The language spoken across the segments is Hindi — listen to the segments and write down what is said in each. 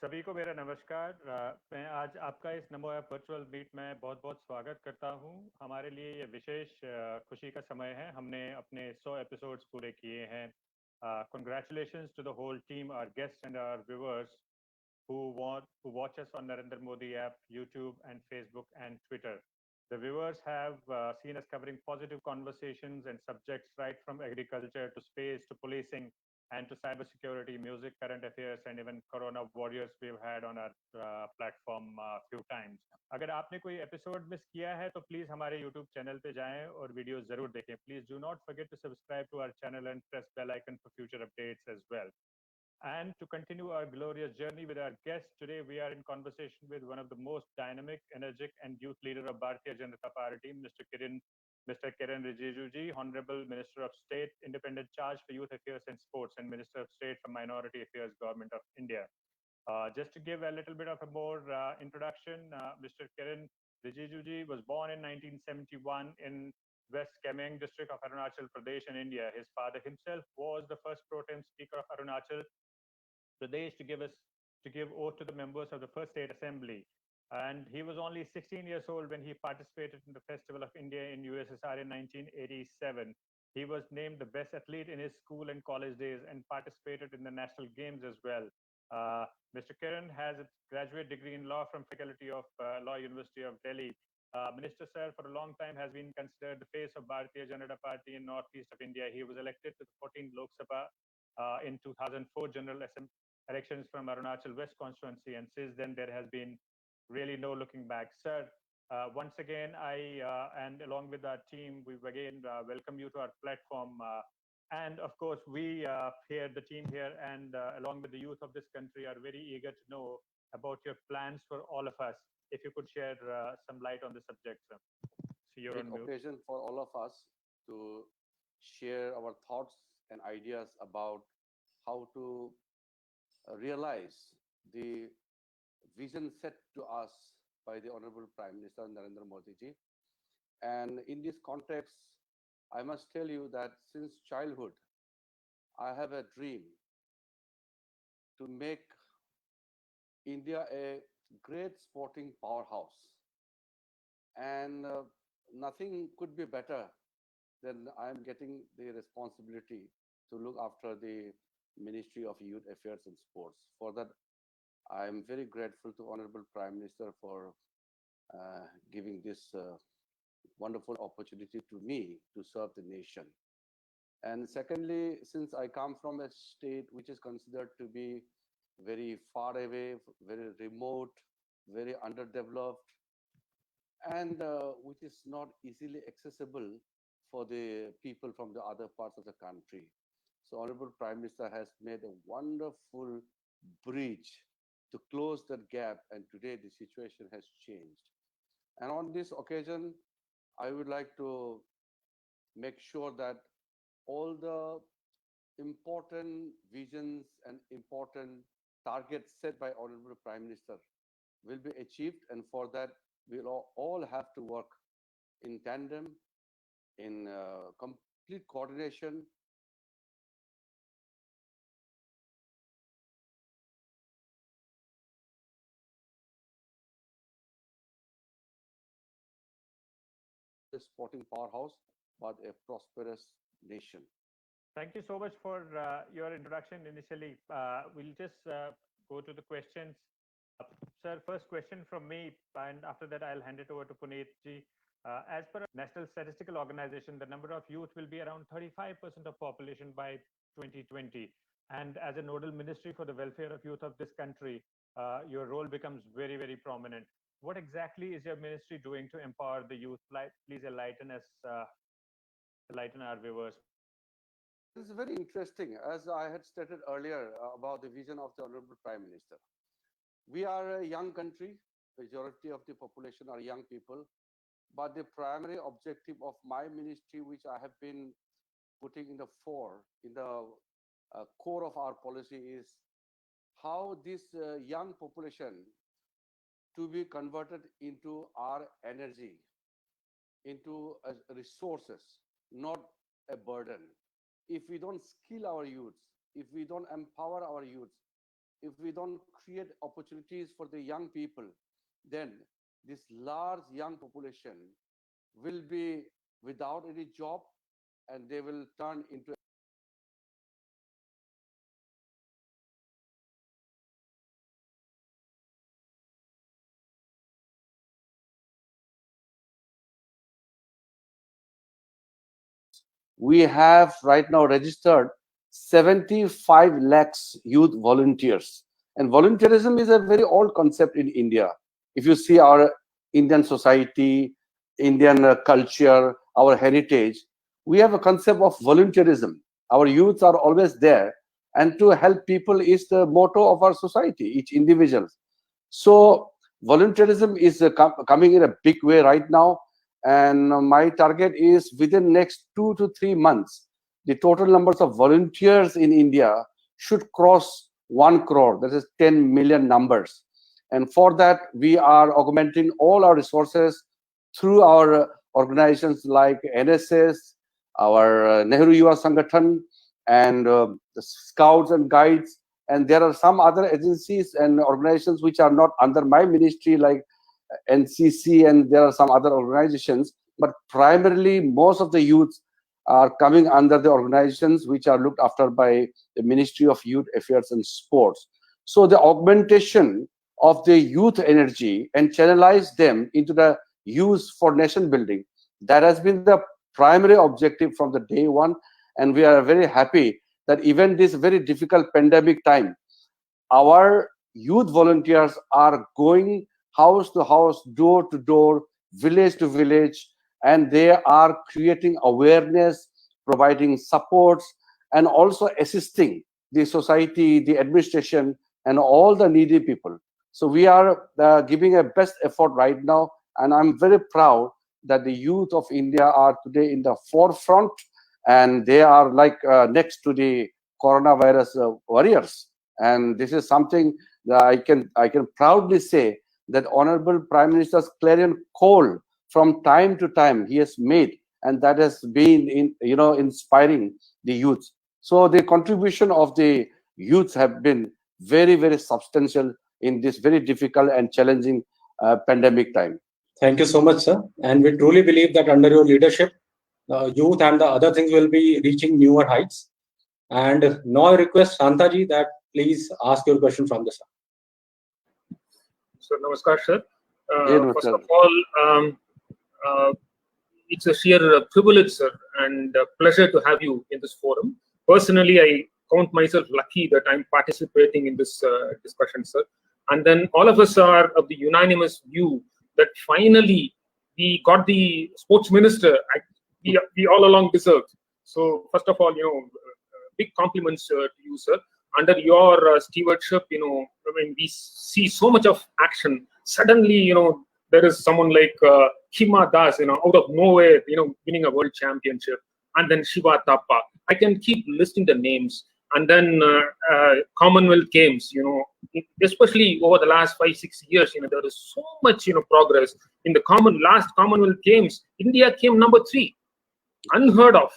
सभी को मेरा नमस्कार। मैं आज आपका इस नमो ऐप वर्चुअल मीट में बहुत बहुत स्वागत करता हूं। हमारे लिए ये विशेष खुशी का समय है। हमने अपने 100 एपिसोड्स पूरे किए हैं। Congratulations to the whole team, our guests and our viewers who watch us on Narendra Modi app, YouTube and Facebook and Twitter. The viewers have seen us covering positive conversations and subjects right from agriculture to space to policing and to cybersecurity, music, current affairs, and even Corona warriors we've had on our platform few times. अगर आपने कोई एपिसोड मिस किया है तो प्लीज हमारे यूट्यूब चैनल पे जाएं और वीडियो जरूर देखें. Please do not forget to subscribe to our channel and press bell icon for future updates as well. And to continue our glorious journey with our guest, today we are in conversation with one of the most dynamic, energetic, and youth leader of Bharatiya Janata Party, Mr. Kiran Rijiju, Honorable Minister of State, Independent Charge for Youth Affairs and Sports, and Minister of State for Minority Affairs, Government of India. Just to give a little bit of a more introduction, Mr. Kiran Rijiju was born in 1971 in West Kameng district of Arunachal Pradesh in India. His father himself was the first pro tem speaker of Arunachal Pradesh to give oath to the members of the first state assembly. And he was only 16 years old when he participated in the Festival of India in USSR in 1987. He was named the best athlete in his school and college days and participated in the national games as well. Mr. Kiran has a graduate degree in law from Faculty of Law, University of Delhi. Minister Sir, for a long time, has been considered the face of Bharatiya Janata Party in northeast of India. He was elected to the 14th Lok Sabha in 2004 General Assembly elections from Arunachal West constituency, and since then there has been really no looking back. Sir, once again, I and along with our team, we again welcome you to our platform. And of course, we here, the team here, and along with the youth of this country, are very eager to know about your plans for all of us. If you could share some light on the subject, sir. So you're Great on mute. occasion for all of us to share our thoughts and ideas about how to realize the vision set to us by the Honorable Prime Minister Narendra Modi ji. And in this context, I must tell you that since childhood, I have a dream to make India a great sporting powerhouse. And nothing could be better than I'm getting the responsibility to look after the Ministry of Youth Affairs and Sports. For that, I'm very grateful to Honorable Prime Minister for giving this wonderful opportunity to me to serve the nation. And secondly, since I come from a state which is considered to be very far away, very remote, very underdeveloped, and which is not easily accessible for the people from the other parts of the country. So Honorable Prime Minister has made a wonderful bridge to close that gap, and today the situation has changed. And on this occasion, I would like to make sure that all the important visions and important targets set by Honorable Prime Minister will be achieved, and for that we'll all have to work in tandem, in complete coordination. A sporting powerhouse, but a prosperous nation. Thank you so much for your introduction initially. We'll just go to the questions. Sir, first question from me, and after that, I'll hand it over to Puneet ji. As per National Statistical Organization, the number of youth will be around 35% of population by 2020. And as a nodal ministry for the welfare of youth of this country, your role becomes very, very prominent. What exactly is your ministry doing to empower the youth? Please enlighten us, enlighten our viewers. This is very interesting. As I had stated earlier about the vision of the Honorable Prime Minister. We are a young country. Majority of the population are young people. But the primary objective of my ministry, which I have been putting in the fore, in the core of our policy, is how this young population to be converted into our energy, into resources, not a burden. If we don't skill our youths, if we don't empower our youths, if we don't create opportunities for the young people, then this large young population will be without any job, and they will turn into we have right now registered 75 lakhs youth volunteers. And volunteerism is a very old concept in India. If you see our Indian society, Indian culture, our heritage, we have a concept of volunteerism. Our youths are always there, and to help people is the motto of our society, each individual. So volunteerism is coming in a big way right now, and my target is within next 2 to 3 months, the total numbers of volunteers in India should cross 1 crore. That is 10 million numbers. And for that, we are augmenting all our resources through our organizations like NSS, our Nehru Yuva Sangathan, and the Scouts and Guides. And there are some other agencies and organizations which are not under my ministry, like NCC, and there are some other organizations. But primarily, most of the youths are coming under the organizations which are looked after by the Ministry of Youth Affairs and Sports. So the augmentation of the youth energy and channelize them into the use for nation building, that has been the primary objective from the day one. And we are very happy that even this very difficult pandemic time, our youth volunteers are going house to house, door to door, village to village, and they are creating awareness, providing supports, and also assisting the society, the administration, and all the needy people. So we are giving a best effort right now, and I'm very proud that the youth of India are today in the forefront, and they are like next to the coronavirus warriors. And this is something that I can proudly say that Honorable Prime Minister's clarion call from time to time he has made, and that has been inspiring the youth. So the contribution of the youths have been very, very substantial in this very difficult and challenging pandemic time. Thank you so much, sir. And we truly believe that under your leadership, youth and the other things will be reaching newer heights. And now I request Shantaji that please ask your question from the sir. So, namaskar, sir. First of all, it's a sheer privilege, sir, and a pleasure to have you in this forum. Personally, I count myself lucky that I'm participating in this discussion, sir. And then all of us are of the unanimous view that finally we got the sports minister we all along deserved. So, first of all, big compliments to you, sir. Under your stewardship, when we see so much of action, suddenly, there is someone like Hima Das, out of nowhere, winning a world championship, and then Shiva Thapa. I can keep listing the names, and then Commonwealth Games, especially over the last 5-6 years, there is so much, progress in the last Commonwealth Games. India came number 3, unheard of.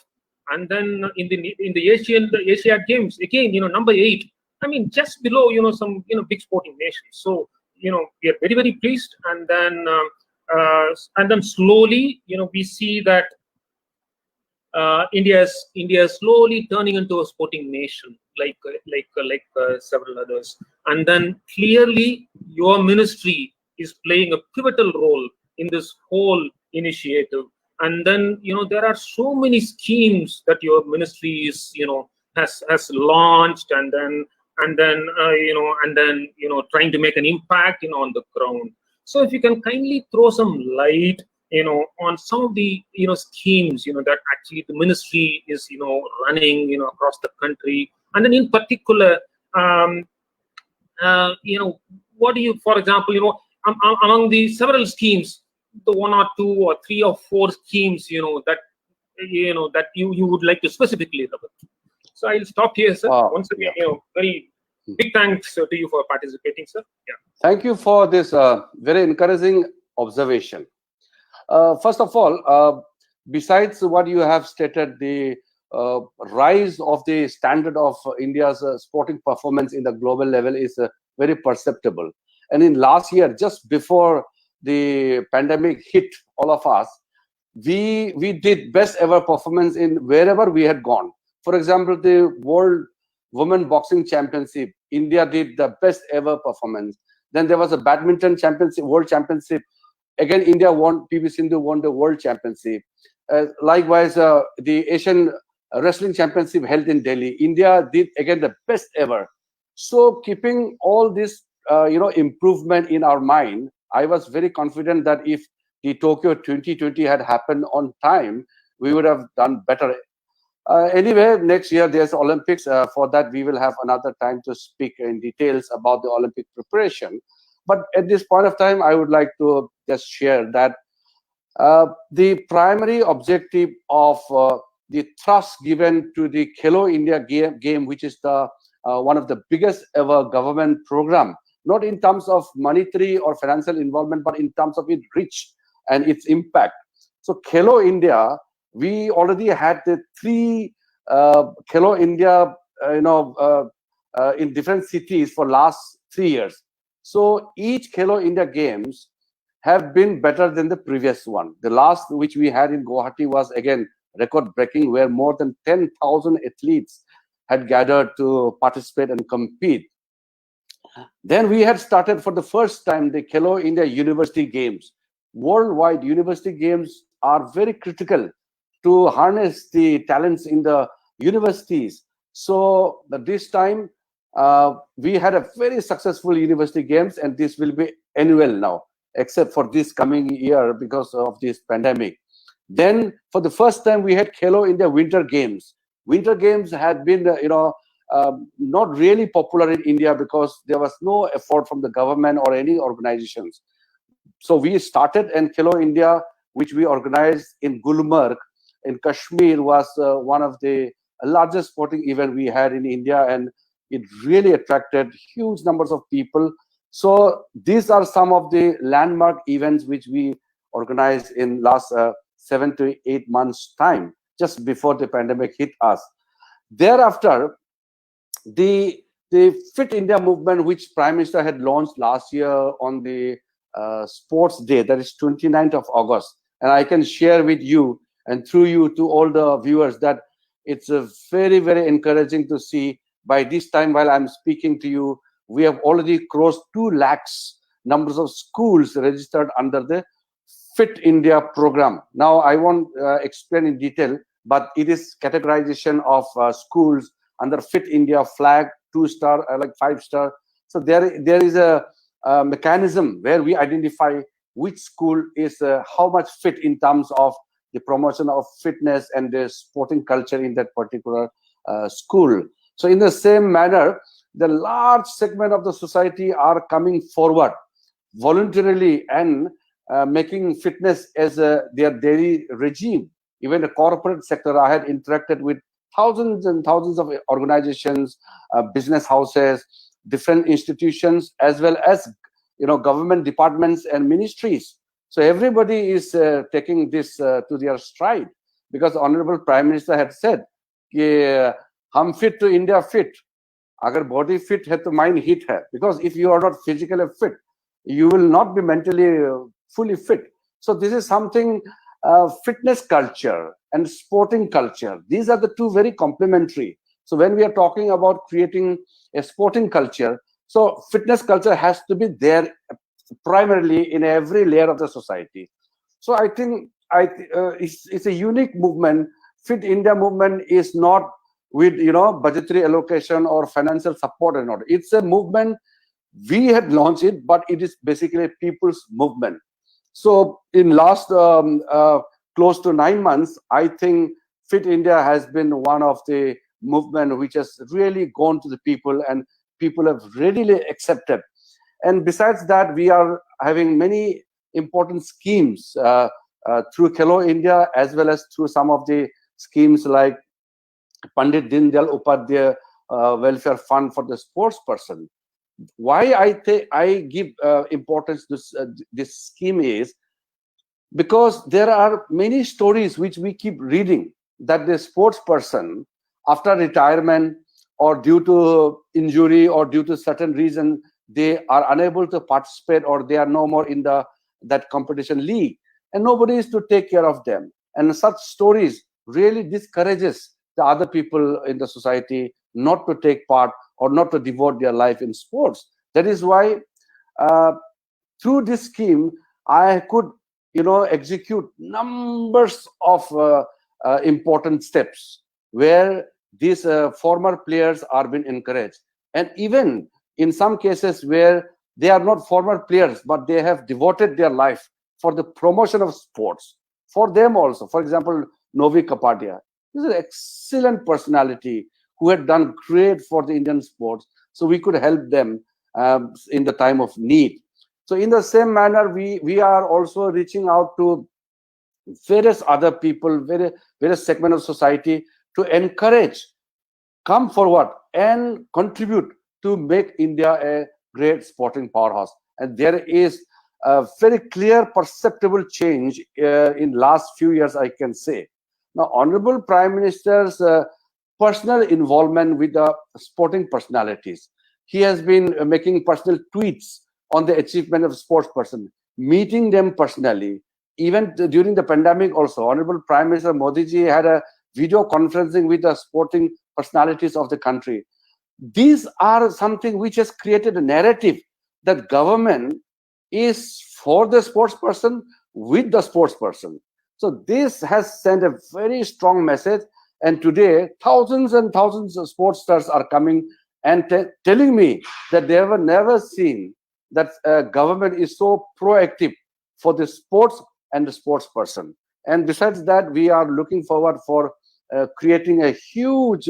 And then in the Asiad Games, again, number 8. I mean, just below, some, big sporting nations. So, we are very, very pleased. And then slowly, we see that India is slowly turning into a sporting nation, like several others. And then clearly, your ministry is playing a pivotal role in this whole initiative. And then, there are so many schemes that your ministry is, has launched, and then trying to make an impact, on the ground. So if you can kindly throw some light, on some of the, schemes, that actually the ministry is, running, across the country. And then in particular, what do you, for example, among the several schemes, the 1 or 2 or 3 or 4 schemes, that you would like to specifically cover. So I'll stop here, sir. Once again, very big thanks to you for participating, sir. Yeah. Thank you for this very encouraging observation. First of all, besides what you have stated, the rise of the standard of India's sporting performance in the global level is very perceptible. And in last year, just before the pandemic hit all of us, we did best ever performance in wherever we had gone. For example, the World Women Boxing Championship, India did the best ever performance. Then there was a badminton championship, world championship. Again, India won, PV Sindhu won the world championship. Likewise, the Asian wrestling championship held in Delhi, India did again the best ever. So keeping all this, improvement in our mind, I was very confident that if the Tokyo 2020 had happened on time, we would have done better. Anyway, next year there's Olympics. For that, we will have another time to speak in details about the Olympic preparation. But at this point of time, I would like to just share that the primary objective of the thrust given to the Khelo India game, which is the one of the biggest ever government program, not in terms of monetary or financial involvement, but in terms of its reach and its impact. So Khelo India, we already had the 3 Khelo India, in different cities for last 3 years. So each Khelo India games have been better than the previous one. The last which we had in Guwahati was again record-breaking, where more than 10,000 athletes had gathered to participate and compete. Then we had started for the first time the Khelo India University Games. Worldwide University Games are very critical to harness the talents in the universities. So this time we had a very successful University Games, and this will be annual now, except for this coming year because of this pandemic. Then for the first time we had Khelo India Winter Games. Winter Games had been, not really popular in India because there was no effort from the government or any organizations. So we started, and Khelo India, which we organized in Gulmarg in Kashmir, was one of the largest sporting event we had in India, and it really attracted huge numbers of people. So these are some of the landmark events which we organized in last 7 to 8 months time, just before the pandemic hit us. Thereafter, the Fit India movement, which Prime Minister had launched last year on the Sports Day, that is 29th of August. And I can share with you and through you to all the viewers that it's a very, very encouraging to see. By this time, while I'm speaking to you, we have already crossed 2 lakhs numbers of schools registered under the Fit India program. Now, I won't explain in detail, but it is categorization of schools under Fit India flag, 2-star, like 5-star. So there is a mechanism where we identify which school is how much fit in terms of the promotion of fitness and the sporting culture in that particular school. So in the same manner, the large segment of the society are coming forward voluntarily and making fitness as their daily regime. Even the corporate sector, I had interacted with thousands and thousands of organizations, business houses, different institutions, as well as government departments and ministries. So everybody is taking this to their stride, because the Honorable Prime Minister had said, "Hum fit to India fit." Agar body fit hai to mind hit hai. Because if you are not physically fit, you will not be mentally fully fit. So this is something, fitness culture and sporting culture. These are the two very complementary. So when we are talking about creating a sporting culture, so fitness culture has to be there primarily in every layer of the society. So I think it's a unique movement. Fit India movement is not with budgetary allocation or financial support or not. It's a movement. We had launched it, but it is basically a people's movement. So in last close to 9 months, I think Fit India has been one of the movement which has really gone to the people, and people have readily accepted. And besides that, we are having many important schemes through Khelo India, as well as through some of the schemes like Pandit Deen Dayal Upadhyay Welfare Fund for the sports person. Why I give importance to this scheme is because there are many stories which we keep reading that the sports person, after retirement or due to injury or due to certain reason, they are unable to participate or they are no more in that competition league, and nobody is to take care of them. And such stories really discourages the other people in the society not to take part or not to devote their life in sports. That is why through this scheme, I could, execute numbers of important steps where these former players are being encouraged. And even in some cases where they are not former players, but they have devoted their life for the promotion of sports. For them also, for example, Novi Kapadia is an excellent personality who had done great for the Indian sports. So we could help them in the time of need. So in the same manner, we are also reaching out to various other people, various segments of society to encourage, come forward and contribute to make India a great sporting powerhouse. And there is a very clear, perceptible change in last few years, I can say. Now, Honorable Prime Minister's personal involvement with the sporting personalities. He has been making personal tweets on the achievement of sports person, meeting them personally. Even during the pandemic also, Honorable Prime Minister Modi ji had a video conferencing with the sporting personalities of the country. These are something which has created a narrative that government is for the sports person, with the sports person. So this has sent a very strong message. And today, thousands and thousands of sports stars are coming and telling me that they have never seen that government is so proactive for the sports and the sports person. And besides that, we are looking forward for creating a huge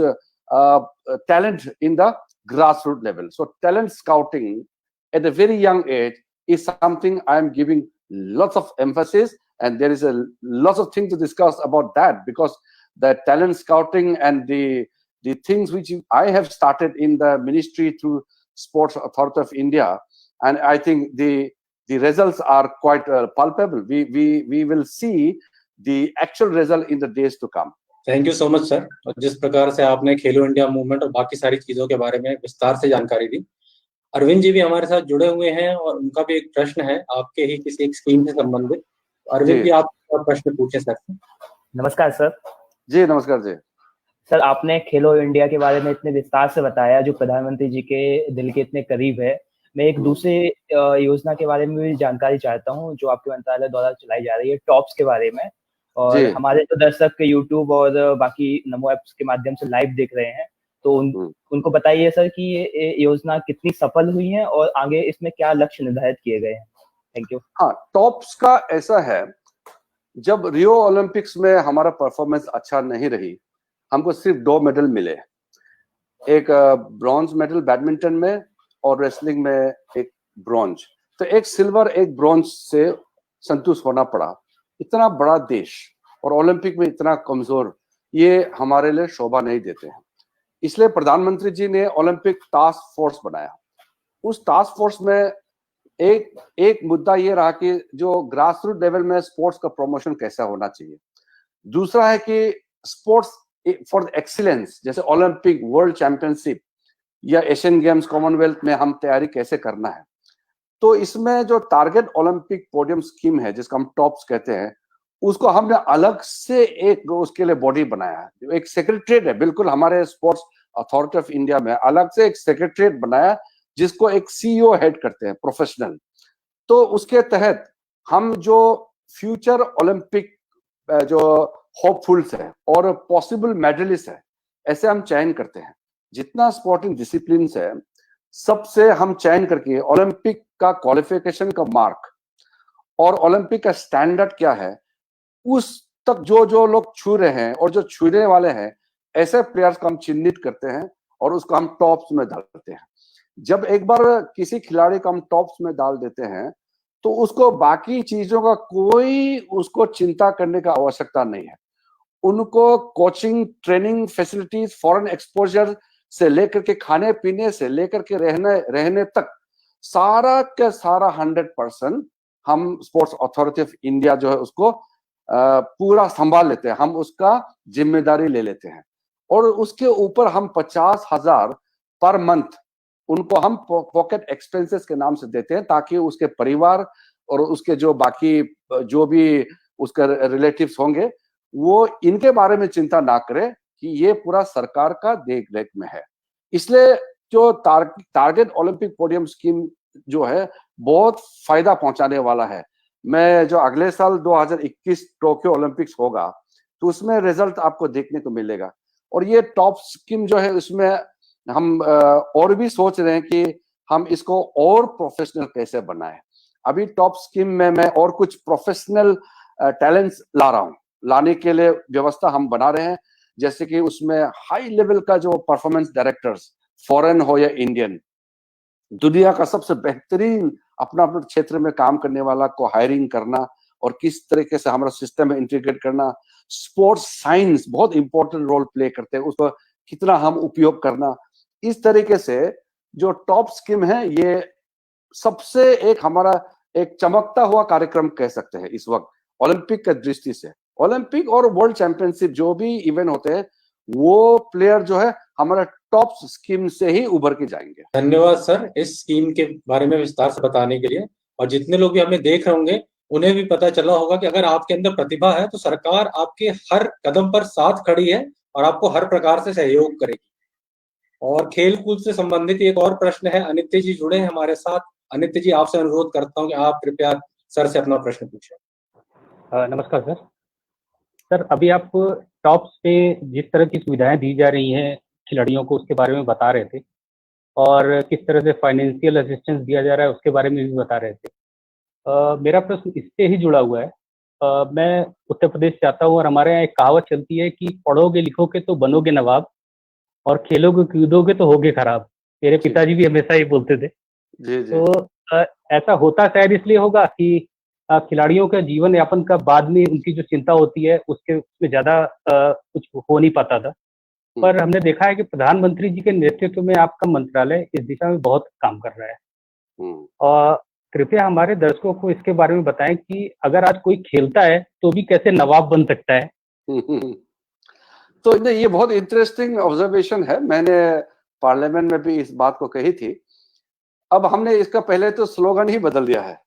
talent in the grassroots level. So talent scouting at a very young age is something I'm giving lots of emphasis, and there is a lot of things to discuss about that, because the talent scouting and the things which I have started in the ministry through Sports Authority of India, and I think the results are quite palpable. We will see the actual result in the days to come. Thank you so much sir. और जिस प्रकार से आपने खेलो इंडिया मूवमेंट और बाकी सारी चीजों के बारे में विस्तार से जानकारी दी, अरविंद जी भी हमारे साथ जुड़े हुए हैं और उनका भी एक प्रश्न है आपके ही किसी एक स्कीम से संबंधित। अरविंद जी, आप प्रश्न पूछे सर। नमस्कार सर। जी नमस्कार जी। सर, आपने खेलो इंडिया के बारे में इतने विस्तार से बताया जो प्रधानमंत्री जी के दिल के इतने करीब है। मैं एक दूसरे योजना के बारे में भी जानकारी चाहता हूं जो आपके मंत्रालय द्वारा चलाई जा रही है, टॉप्स के बारे में। और हमारे जो दर्शक यूट्यूब और बाकी नमो ऐप्स के माध्यम से लाइव देख रहे हैं, तो उनको बताइए सर कि ये योजना कितनी सफल हुई है और आगे इसमें क्या लक्ष्य निर्धारित किए गए हैं। Thank you. हाँ, टॉप्स का ऐसा है, जब रियो ओलंपिक्स में हमारा परफॉर्मेंस अच्छा नहीं रही, हमको सिर्फ 2 मेडल मिले, एक ब्रॉन्ज मेडल बैडमिंटन में और रेसलिंग में एक ब्रॉन्ज। तो एक सिल्वर एक ब्रॉन्ज से संतुष्ट होना पड़ा। इतना बड़ा देश और ओलंपिक में इतना कमजोर, ये हमारे लिए शोभा नहीं देते हैं। इसलिए प्रधानमंत्री जी ने ओलंपिक टास्क फोर्स बनाया। उस टास्क फोर्स में एक मुद्दा ये रहा कि जो ग्रास रूट लेवल में स्पोर्ट्स का प्रमोशन कैसा होना चाहिए। दूसरा है कि स्पोर्ट्स फॉर एक्सीलेंस, जैसे ओलंपिक, वर्ल्ड चैंपियनशिप या एशियन गेम्स, कॉमनवेल्थ में हम तैयारी कैसे करना है। तो इसमें जो टारगेट ओलंपिक पोडियम स्कीम है, जिसको हम टॉप्स कहते हैं, उसको हमने अलग से एक उसके लिए बॉडी बनाया है। एक सेक्रेटरीट है, बिल्कुल हमारे स्पोर्ट्स अथॉरिटी ऑफ इंडिया में अलग से एक सेक्रेटरीट बनाया, जिसको एक सीईओ हेड करते हैं, प्रोफेशनल। तो उसके तहत हम जो फ्यूचर ओलंपिक जो होपफुल्स है और पॉसिबल मेडलिस्ट है, ऐसे हम चयन करते हैं। जितना स्पोर्टिंग डिसिप्लिन है, सबसे हम चयन करके ओलंपिक का क्वालिफिकेशन का मार्क और ओलंपिक का स्टैंडर्ड क्या है, उस तक जो लोग छू रहे हैं और जो छूने वाले हैं, ऐसे प्लेयर्स को हम चिन्हित करते हैं और उसको हम टॉप्स में डालते हैं। जब एक बार किसी खिलाड़ी को हम टॉप्स में डाल देते हैं, तो उसको बाकी चीजों का कोई उसको चिंता करने का आवश्यकता नहीं है। उनको coaching, training facilities, foreign exposure से लेकर के खाने पीने से लेकर के रहने तक सारा का सारा 100% हम स्पोर्ट्स अथॉरिटी ऑफ इंडिया जो है उसको पूरा संभाल लेते हैं, हम उसका जिम्मेदारी ले लेते हैं और उसके ऊपर हम 50,000 पर मंथ उनको हम पॉकेट एक्सपेंसेस के नाम से देते हैं, ताकि उसके परिवार और उसके जो बाकी जो भी उसके रिलेटिव्स होंगे वो इनके बारे में चिंता ना करे कि ये पूरा सरकार का देख रेख में है। इसलिए जो टारगेट ओलंपिक पोडियम स्कीम जो है बहुत फायदा पहुंचाने वाला है। मैं जो अगले साल 2021 टोक्यो ओलंपिक्स होगा तो उसमें रिजल्ट आपको देखने को मिलेगा। और ये टॉप स्कीम जो है उसमें हम और भी सोच रहे हैं कि हम इसको और प्रोफेशनल कैसे बनाएं। अभी टॉप स्कीम में मैं और कुछ प्रोफेशनल टैलेंट्स ला रहा हूँ, लाने के लिए व्यवस्था हम बना रहे हैं। जैसे कि उसमें हाई लेवल का जो परफॉर्मेंस डायरेक्टर्स, फॉरेन हो या इंडियन, दुनिया का सबसे बेहतरीन अपना अपने क्षेत्र में काम करने वाला को हायरिंग करना और किस तरीके से हमारा सिस्टम में इंटीग्रेट करना। स्पोर्ट्स साइंस बहुत इंपॉर्टेंट रोल प्ले करते हैं, उसको कितना हम उपयोग करना। इस तरीके से जो टॉप स्कीम है ये सबसे एक हमारा एक चमकता हुआ कार्यक्रम कह सकते हैं इस वक्त ओलंपिक की दृष्टि से। ओलंपिक और वर्ल्ड चैंपियनशिप जो भी इवेंट होते हैं वो प्लेयर जो है हमारा टॉप स्कीम से ही उभर के जाएंगे। धन्यवाद सर इस स्कीम के बारे में विस्तार से बताने के लिए। और जितने लोग भी हमें देख रहे होंगे उन्हें भी पता चला होगा कि अगर आपके अंदर प्रतिभा है तो सरकार आपके हर कदम पर साथ खड़ी है और आपको हर प्रकार से सहयोग करेगी। और खेल कूद से संबंधित एक और प्रश्न है, अनित्य जी जुड़े हैं हमारे साथ। अनित्य जी, आपसे अनुरोध करता हूं कि आप कृपया सर से अपना प्रश्न पूछें। नमस्कार सर। सर अभी आप टॉप्स पे जिस तरह की सुविधाएं दी जा रही हैं खिलाड़ियों को उसके बारे में बता रहे थे और किस तरह से फाइनेंशियल असिस्टेंस दिया जा रहा है उसके बारे में भी बता रहे थे। मेरा प्रश्न इससे ही जुड़ा हुआ है। मैं उत्तर प्रदेश से आता हूँ और हमारे यहाँ एक कहावत चलती है कि पढ़ोगे लिखोगे तो बनोगे नवाब और खेलोगे कूदोगे तो होगे खराब। मेरे पिताजी भी हमेशा ही बोलते थे। तो ऐसा होता शायद इसलिए होगा कि खिलाड़ियों का जीवन यापन का बाद में उनकी जो चिंता होती है उसमें ज्यादा कुछ हो नहीं पाता था। पर हमने देखा है कि प्रधानमंत्री जी के नेतृत्व में आपका मंत्रालय इस दिशा में बहुत काम कर रहा है। और कृपया हमारे दर्शकों को इसके बारे में बताएं कि अगर आज कोई खेलता है तो भी कैसे नवाब बन सकता है। तो ये बहुत इंटरेस्टिंग ऑब्जर्वेशन है। मैंने पार्लियामेंट में भी इस बात को कही थी। अब हमने इसका पहले तो स्लोगन ही बदल दिया है।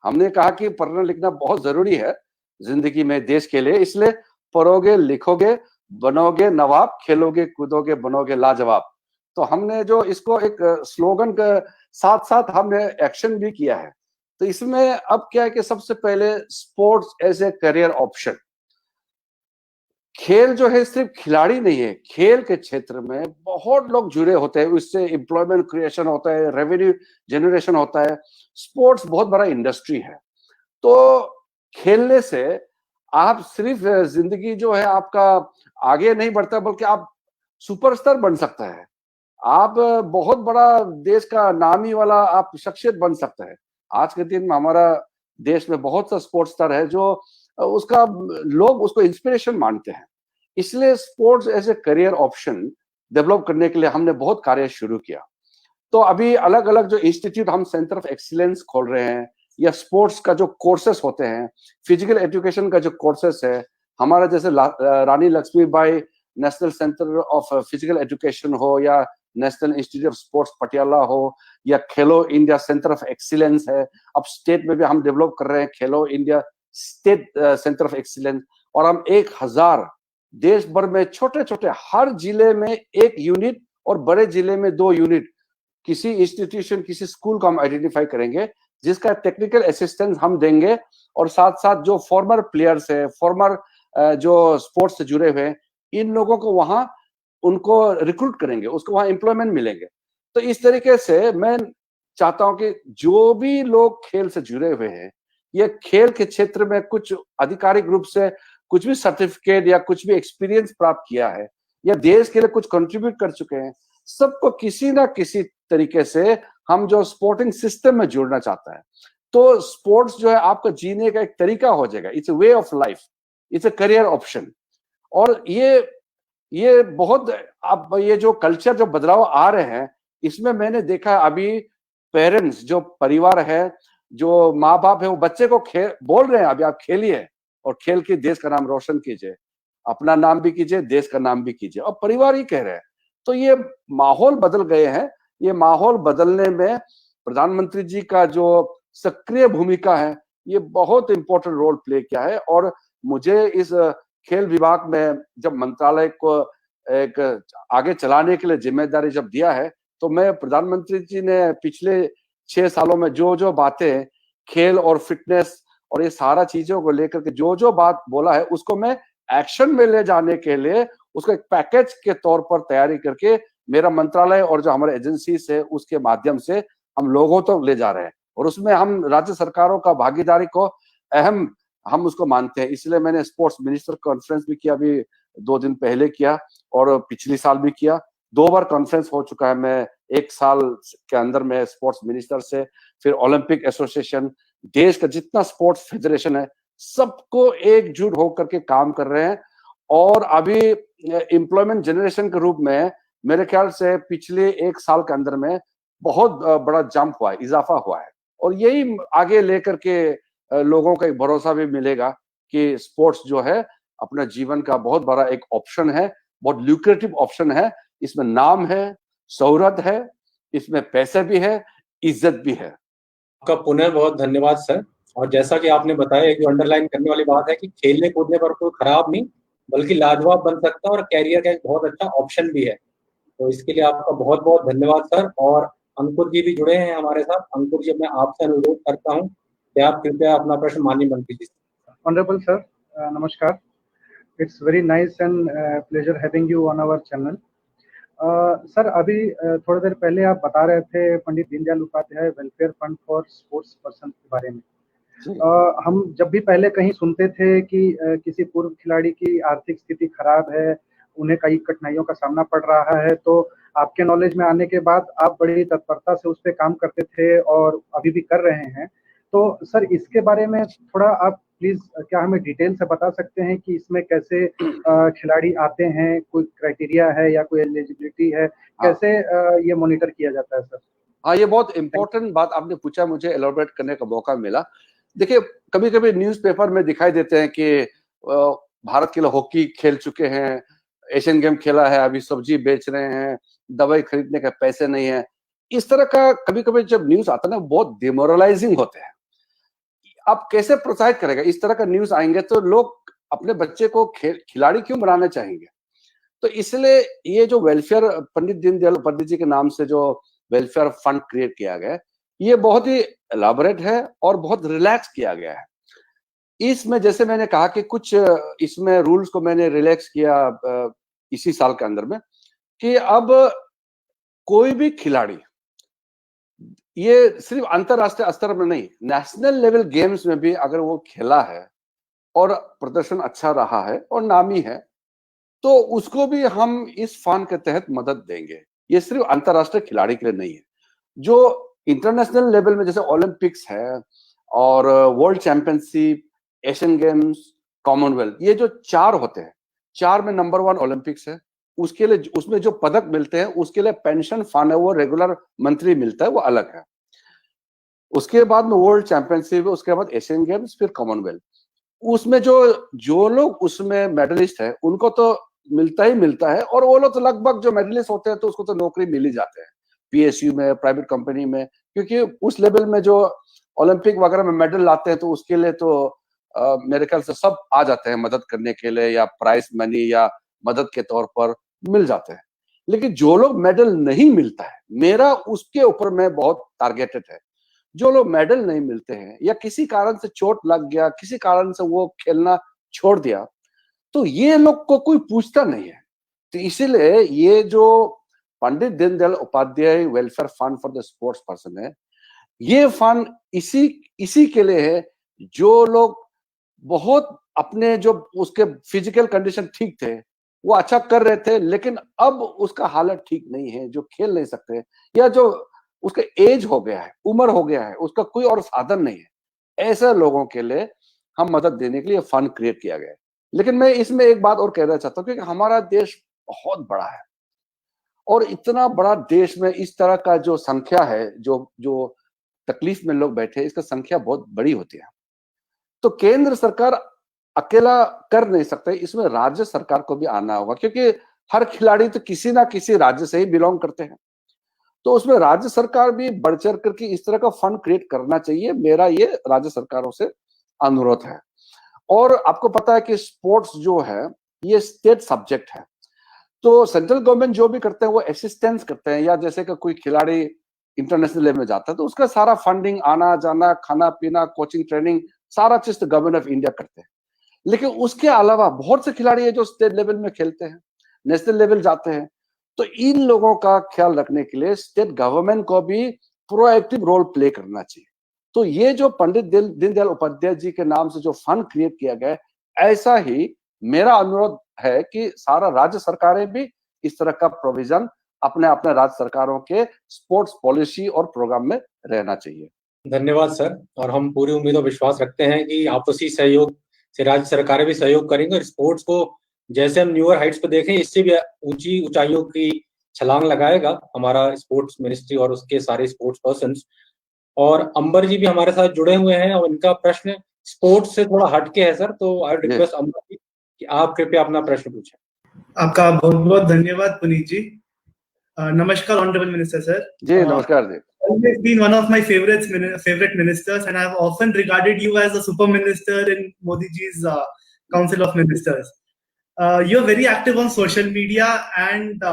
हमने कहा कि पढ़ना लिखना बहुत जरूरी है जिंदगी में देश के लिए, इसलिए पढ़ोगे लिखोगे बनोगे नवाब, खेलोगे कूदोगे बनोगे लाजवाब। तो हमने जो इसको एक स्लोगन के साथ साथ हमने एक्शन भी किया है। तो इसमें अब क्या है कि सबसे पहले sports as a career option. खेल जो है सिर्फ खिलाड़ी नहीं है, खेल के क्षेत्र में बहुत लोग जुड़े होते हैं, उससे एम्प्लॉयमेंट क्रिएशन होता है, रेवेन्यू जनरेशन होता है। स्पोर्ट्स बहुत बड़ा इंडस्ट्री है। तो खेलने से आप सिर्फ जिंदगी जो है आपका आगे नहीं बढ़ता बल्कि आप सुपरस्टार बन सकता है। आप बहुत बड़ा देश का नामी वाला आप शख्सियत बन सकता है। आज के दिन में हमारा देश में बहुत सा स्पोर्ट्स स्टार है जो उसका लोग उसको इंस्पिरेशन मानते हैं। इसलिए sports as a career option develop करने के लिए हमने बहुत कार्य शुरू किया। तो अभी अलग अलग जो इंस्टीट्यूट हम सेंटर ऑफ एक्सीलेंस खोल रहे हैं या स्पोर्ट्स का जो कोर्सेस होते हैं, फिजिकल एजुकेशन का जो कोर्सेस है, हमारा जैसे Rani Lakshmibai national centre of physical education हो या national institute of sports Patiala हो या खेलो इंडिया सेंटर ऑफ एक्सीलेंस है। अब स्टेट में भी हम डेवलप कर रहे हैं खेलो India state centre of excellence. और हम 1000 देश भर में छोटे छोटे हर जिले में 1 यूनिट और बड़े जिले में 2 यूनिट किसी इंस्टीट्यूशन किसी स्कूल को हम आइडेंटिफाई करेंगे जिसका टेक्निकल असिस्टेंस हम देंगे। और साथ साथ जो फॉर्मर प्लेयर्स है, फॉर्मर जो स्पोर्ट्स से जुड़े हुए हैं, इन लोगों को वहां उनको रिक्रूट करेंगे, उसको वहां एम्प्लॉयमेंट मिलेंगे। तो इस तरीके से मैं चाहता हूं कि जो भी लोग खेल से जुड़े हुए हैं, ये खेल के क्षेत्र में कुछ आधिकारिक रूप से कुछ भी सर्टिफिकेट या कुछ भी एक्सपीरियंस प्राप्त किया है या देश के लिए कुछ कंट्रीब्यूट कर चुके हैं, सबको किसी ना किसी तरीके से हम जो स्पोर्टिंग सिस्टम में जोड़ना चाहता है। तो स्पोर्ट्स जो है आपका जीने का एक तरीका हो जाएगा। It's a way of life, it's a career option. और ये बहुत अब ये जो कल्चर जो बदलाव आ रहे हैं, इसमें मैंने देखा अभी पेरेंट्स जो परिवार है, जो माँ बाप है, वो बच्चे को बोल रहे हैं अभी आप खेलिए और खेल के देश का नाम रोशन कीजिए, अपना नाम भी कीजिए, देश का नाम भी कीजिए, और परिवार ही कह रहे हैं। तो ये माहौल बदल गए हैं। ये माहौल बदलने में प्रधानमंत्री जी का जो सक्रिय भूमिका है, ये बहुत इंपॉर्टेंट रोल प्ले किया है। और मुझे इस खेल विभाग में जब मंत्रालय को एक आगे चलाने के लिए जिम्मेदारी जब दिया है, तो मैं प्रधानमंत्री जी ने पिछले 6 सालों में जो जो बातें खेल और फिटनेस और ये सारा चीजों को लेकर के जो जो बात बोला है, उसको मैं एक्शन में ले जाने के लिए उसको एक पैकेज के तौर पर तैयारी करके मेरा मंत्रालय और जो हमारे एजेंसी है उसके माध्यम से हम लोगों तक ले जा रहे हैं। और उसमें हम राज्य सरकारों का भागीदारी को अहम हम उसको मानते हैं। इसलिए मैंने स्पोर्ट्स मिनिस्टर कॉन्फ्रेंस भी किया, अभी 2 दिन पहले किया, और पिछली साल भी किया। 2 बार कॉन्फ्रेंस हो चुका है। मैं 1 साल के अंदर में स्पोर्ट्स मिनिस्टर से, फिर ओलंपिक एसोसिएशन, देश का जितना स्पोर्ट्स फेडरेशन है, सबको एकजुट होकर के काम कर रहे हैं। और अभी एम्प्लॉयमेंट जनरेशन के रूप में मेरे ख्याल से पिछले 1 साल के अंदर में बहुत बड़ा जंप हुआ है, इजाफा हुआ है। और यही आगे लेकर के लोगों का एक भरोसा भी मिलेगा कि स्पोर्ट्स जो है अपना जीवन का बहुत बड़ा एक ऑप्शन है, बहुत ल्यूक्रेटिव ऑप्शन है। इसमें नाम है, शोहरत है, इसमें पैसे भी है, इज्जत भी है। आपका पुनः बहुत धन्यवाद सर। और जैसा कि आपने बताया, जो अंडरलाइन करने वाली बात है कि खेलने कूदने पर कोई खराब नहीं बल्कि लाजवाब बन सकता है और कैरियर का एक बहुत अच्छा ऑप्शन भी है। तो इसके लिए आपका बहुत बहुत धन्यवाद सर। और अंकुर जी भी जुड़े हैं हमारे साथ। अंकुर जी, मैं आपसे अनुरोध करता हूँ कि आप कृपया अपना प्रश्न माननीय मंत्री जी से। ऑनरेबल सर, नमस्कार। It's very nice and pleasure having you on our channel. Sir, अभी थोड़ी देर पहले आप बता रहे थे Pandit Deendayal Upadhyay welfare fund for sports person के बारे में। हम जब भी पहले कहीं सुनते थे कि किसी पूर्व खिलाड़ी की आर्थिक स्थिति खराब है, उन्हें कई कठिनाइयों का सामना पड़ रहा है, तो आपके नॉलेज में आने के बाद आप बड़ी तत्परता से उस पर काम करते थे और अभी भी कर रहे हैं। तो सर, इसके बारे में थोड़ा आप प्लीज क्या हमें डिटेल से बता सकते हैं कि इसमें कैसे खिलाड़ी आते हैं, कोई क्राइटेरिया है या कोई एलिजिबिलिटी है, कैसे ये मॉनिटर किया जाता है सर? हाँ, ये बहुत इंपॉर्टेंट बात आपने पूछा, मुझे एलोबरेट करने का मौका मिला। देखिए, कभी कभी न्यूज़पेपर में दिखाई देते हैं कि भारत के लिए हॉकी खेल चुके हैं, एशियन गेम खेला है, अभी सब्जी बेच रहे हैं, दवाई खरीदने के पैसे नहीं है। इस तरह का कभी कभी जब न्यूज आता है ना, बहुत डिमोरलाइजिंग होते हैं। आप कैसे प्रोत्साहित करेगा? इस तरह का न्यूज आएंगे तो लोग अपने बच्चे को खिलाड़ी क्यों बनाना चाहेंगे? तो इसलिए ये जो वेलफेयर, पंडित दीनदयाल उपाध्याय जी के नाम से जो वेलफेयर फंड क्रिएट किया गया है, ये बहुत ही एलाबोरेट है और बहुत रिलैक्स किया गया है। इसमें जैसे मैंने कहा कि कुछ इसमें रूल्स को मैंने रिलैक्स किया इसी साल के अंदर में, कि अब कोई भी खिलाड़ी, ये सिर्फ अंतरराष्ट्रीय स्तर में नहीं, नेशनल लेवल गेम्स में भी अगर वो खेला है और प्रदर्शन अच्छा रहा है और नामी है, तो उसको भी हम इस फंड के तहत मदद देंगे। ये सिर्फ अंतरराष्ट्रीय खिलाड़ी के लिए नहीं है। जो इंटरनेशनल लेवल में जैसे ओलंपिक्स है और world championship, Asian games, Commonwealth, ये जो 4 होते हैं, 4 में नंबर 1 ओलंपिक्स है। उसके लिए उसमें जो पदक मिलते हैं उसके लिए पेंशन फंड है, वो रेगुलर मंथली मिलता है, वो अलग है। उसके बाद में वर्ल्ड चैंपियनशिप है, उसके बाद एशियन गेम्स, फिर कॉमनवेल्थ। उसमें जो लोग उसमें मेडलिस्ट है उनको तो मिलता ही मिलता है, और वो लोग तो लगभग जो मेडलिस्ट होते हैं तो उसको तो नौकरी मिल ही जाते हैं पीएसयू में, प्राइवेट कंपनी में, क्योंकि उस लेवल में जो ओलंपिक वगैरह में मेडल लाते हैं तो उसके लिए तो मेरे ख्याल से सब आ जाते हैं मदद करने के लिए, या प्राइस मनी या मदद के तौर पर मिल जाते हैं। लेकिन जो लोग मेडल नहीं मिलता है, मेरा उसके ऊपर में बहुत टारगेटेड है। जो लोग मेडल नहीं मिलते हैं या किसी कारण से चोट लग गया, किसी कारण से वो खेलना छोड़ दिया, तो ये लोग को कोई पूछता नहीं है। तो इसीलिए ये जो Pandit Deendayal Upadhyay welfare fund for the sports person है, ये फंड इसी के लिए है जो लोग बहुत अपने जो उसके फिजिकल कंडीशन ठीक थे, वो अच्छा कर रहे थे, लेकिन अब उसका हालत ठीक नहीं है, जो खेल नहीं सकते, या जो उसका एज हो गया है, उम्र हो गया है, उसका कोई और साधन नहीं है, ऐसे लोगों के लिए हम मदद देने के लिए फंड क्रिएट किया गया है। लेकिन मैं इसमें एक बात और कहना चाहता हूँ, क्योंकि हमारा देश बहुत बड़ा है, और इतना बड़ा देश में इस तरह का जो संख्या है, जो तकलीफ में लोग बैठे, इसका संख्या बहुत बड़ी होती है। तो केंद्र सरकार अकेला कर नहीं सकते, इसमें राज्य सरकार को भी आना होगा, क्योंकि हर खिलाड़ी तो किसी ना किसी राज्य से ही बिलोंग करते हैं। तो उसमें राज्य सरकार भी बढ़ चढ़ करके इस तरह का फंड क्रिएट करना चाहिए, मेरा ये राज्य सरकारों से अनुरोध है। और आपको पता है कि स्पोर्ट्स जो है ये स्टेट सब्जेक्ट है, तो सेंट्रल गवर्नमेंट जो भी करते हैं वो असिस्टेंस करते हैं, या जैसे कि कोई खिलाड़ी इंटरनेशनल लेवल में जाता है तो उसका सारा फंडिंग, आना जाना, खाना पीना, कोचिंग, ट्रेनिंग, सारा चीज तो गवर्नमेंट ऑफ इंडिया करते हैं। लेकिन उसके अलावा बहुत से खिलाड़ी है जो स्टेट लेवल में खेलते हैं, नेशनल लेवल जाते हैं, तो इन लोगों का ख्याल रखने के लिए स्टेट गवर्नमेंट को भी प्रोएक्टिव रोल प्ले करना चाहिए। तो ये जो पंडित दीनदयाल उपाध्याय जी के नाम से जो फंड क्रिएट किया गया, ऐसा ही मेरा अनुरोध है कि सारा राज्य सरकारें भी इस तरह का प्रोविजन अपने अपने राज्य सरकारों के स्पोर्ट्स पॉलिसी और प्रोग्राम में रहना चाहिए। धन्यवाद सर, और हम पूरी उम्मीद और विश्वास रखते हैं कि आपसी सहयोग से राज्य सरकारें भी सहयोग करेंगे और स्पोर्ट्स को जैसे हम न्यूअर हाइट्स पे देखें, इससे भी ऊंची ऊंचाइयों की छलांग लगाएगा हमारा स्पोर्ट्स मिनिस्ट्री और उसके सारे स्पोर्ट्स पर्सन्स। और अंबर जी भी हमारे साथ जुड़े हुए हैं और इनका प्रश्न स्पोर्ट्स से थोड़ा हटके है सर, तो आई रिक्वेस्ट अंबर जी कि आप कृपया अपना प्रश्न पूछें। आपका बहुत बहुत धन्यवाद पुनीत जी। नमस्कार ऑनरेबल मिनिस्टर सर। जी नमस्कार जी। Always been one of my favorite ministers, and I've often regarded you as a super minister in Modi ji's Council of Ministers. You're very active on social media, and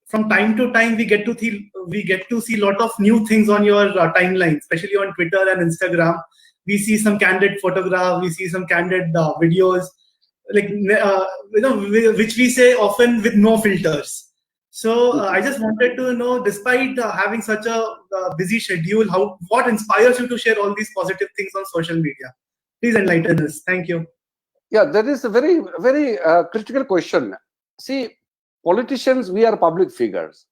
from time to time we get to see a lot of new things on your timeline, especially on Twitter and Instagram. We see some candid photographs, we see some candid videos, like which we say often with no filters. So I just wanted to know, despite having such a busy schedule, what inspires you to share all these positive things on social media? Please enlighten us. Thank you. Yeah, that is a very, very critical question. See, politicians, we are public figures.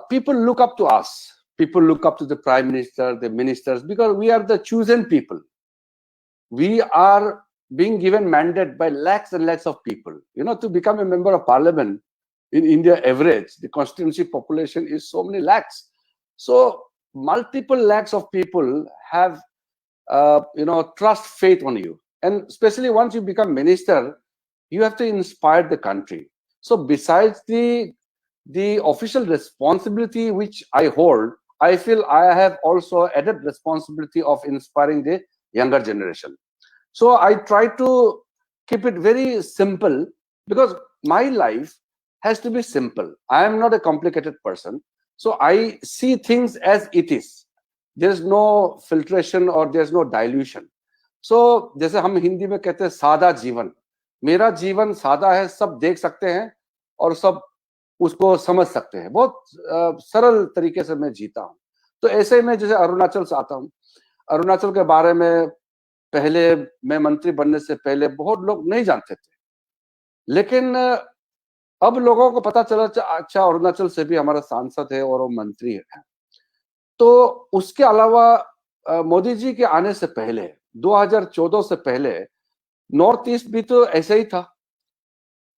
People look up to us. People look up to the prime minister, the ministers, because we are the chosen people. We are being given mandate by lakhs and lakhs of people. You know, to become a member of parliament, in India average, the constituency population is so many lakhs. So multiple lakhs of people have, trust faith on you. And especially once you become minister, you have to inspire the country. So besides the official responsibility which I hold, I feel I have also added responsibility of inspiring the younger generation. So I try to keep it very simple, because my life has to be simple. I am not a complicated person. So I see things as it is. There's no filtration or there's no dilution. So जैसे हम हिंदी में कहते हैं सादा जीवन, मेरा जीवन सादा है, सब देख सकते हैं और सब उसको समझ सकते हैं, बहुत सरल तरीके से मैं जीता हूँ। तो ऐसे में जैसे अरुणाचल से आता हूँ, अरुणाचल के बारे में पहले मैं मंत्री बनने से पहले बहुत लोग नहीं जानते थे, लेकिन अब लोगों को पता चला अच्छा अरुणाचल से भी हमारा सांसद है और वो मंत्री है। तो उसके अलावा मोदी जी के आने से पहले 2014 से पहले नॉर्थ ईस्ट भी तो ऐसे ही था।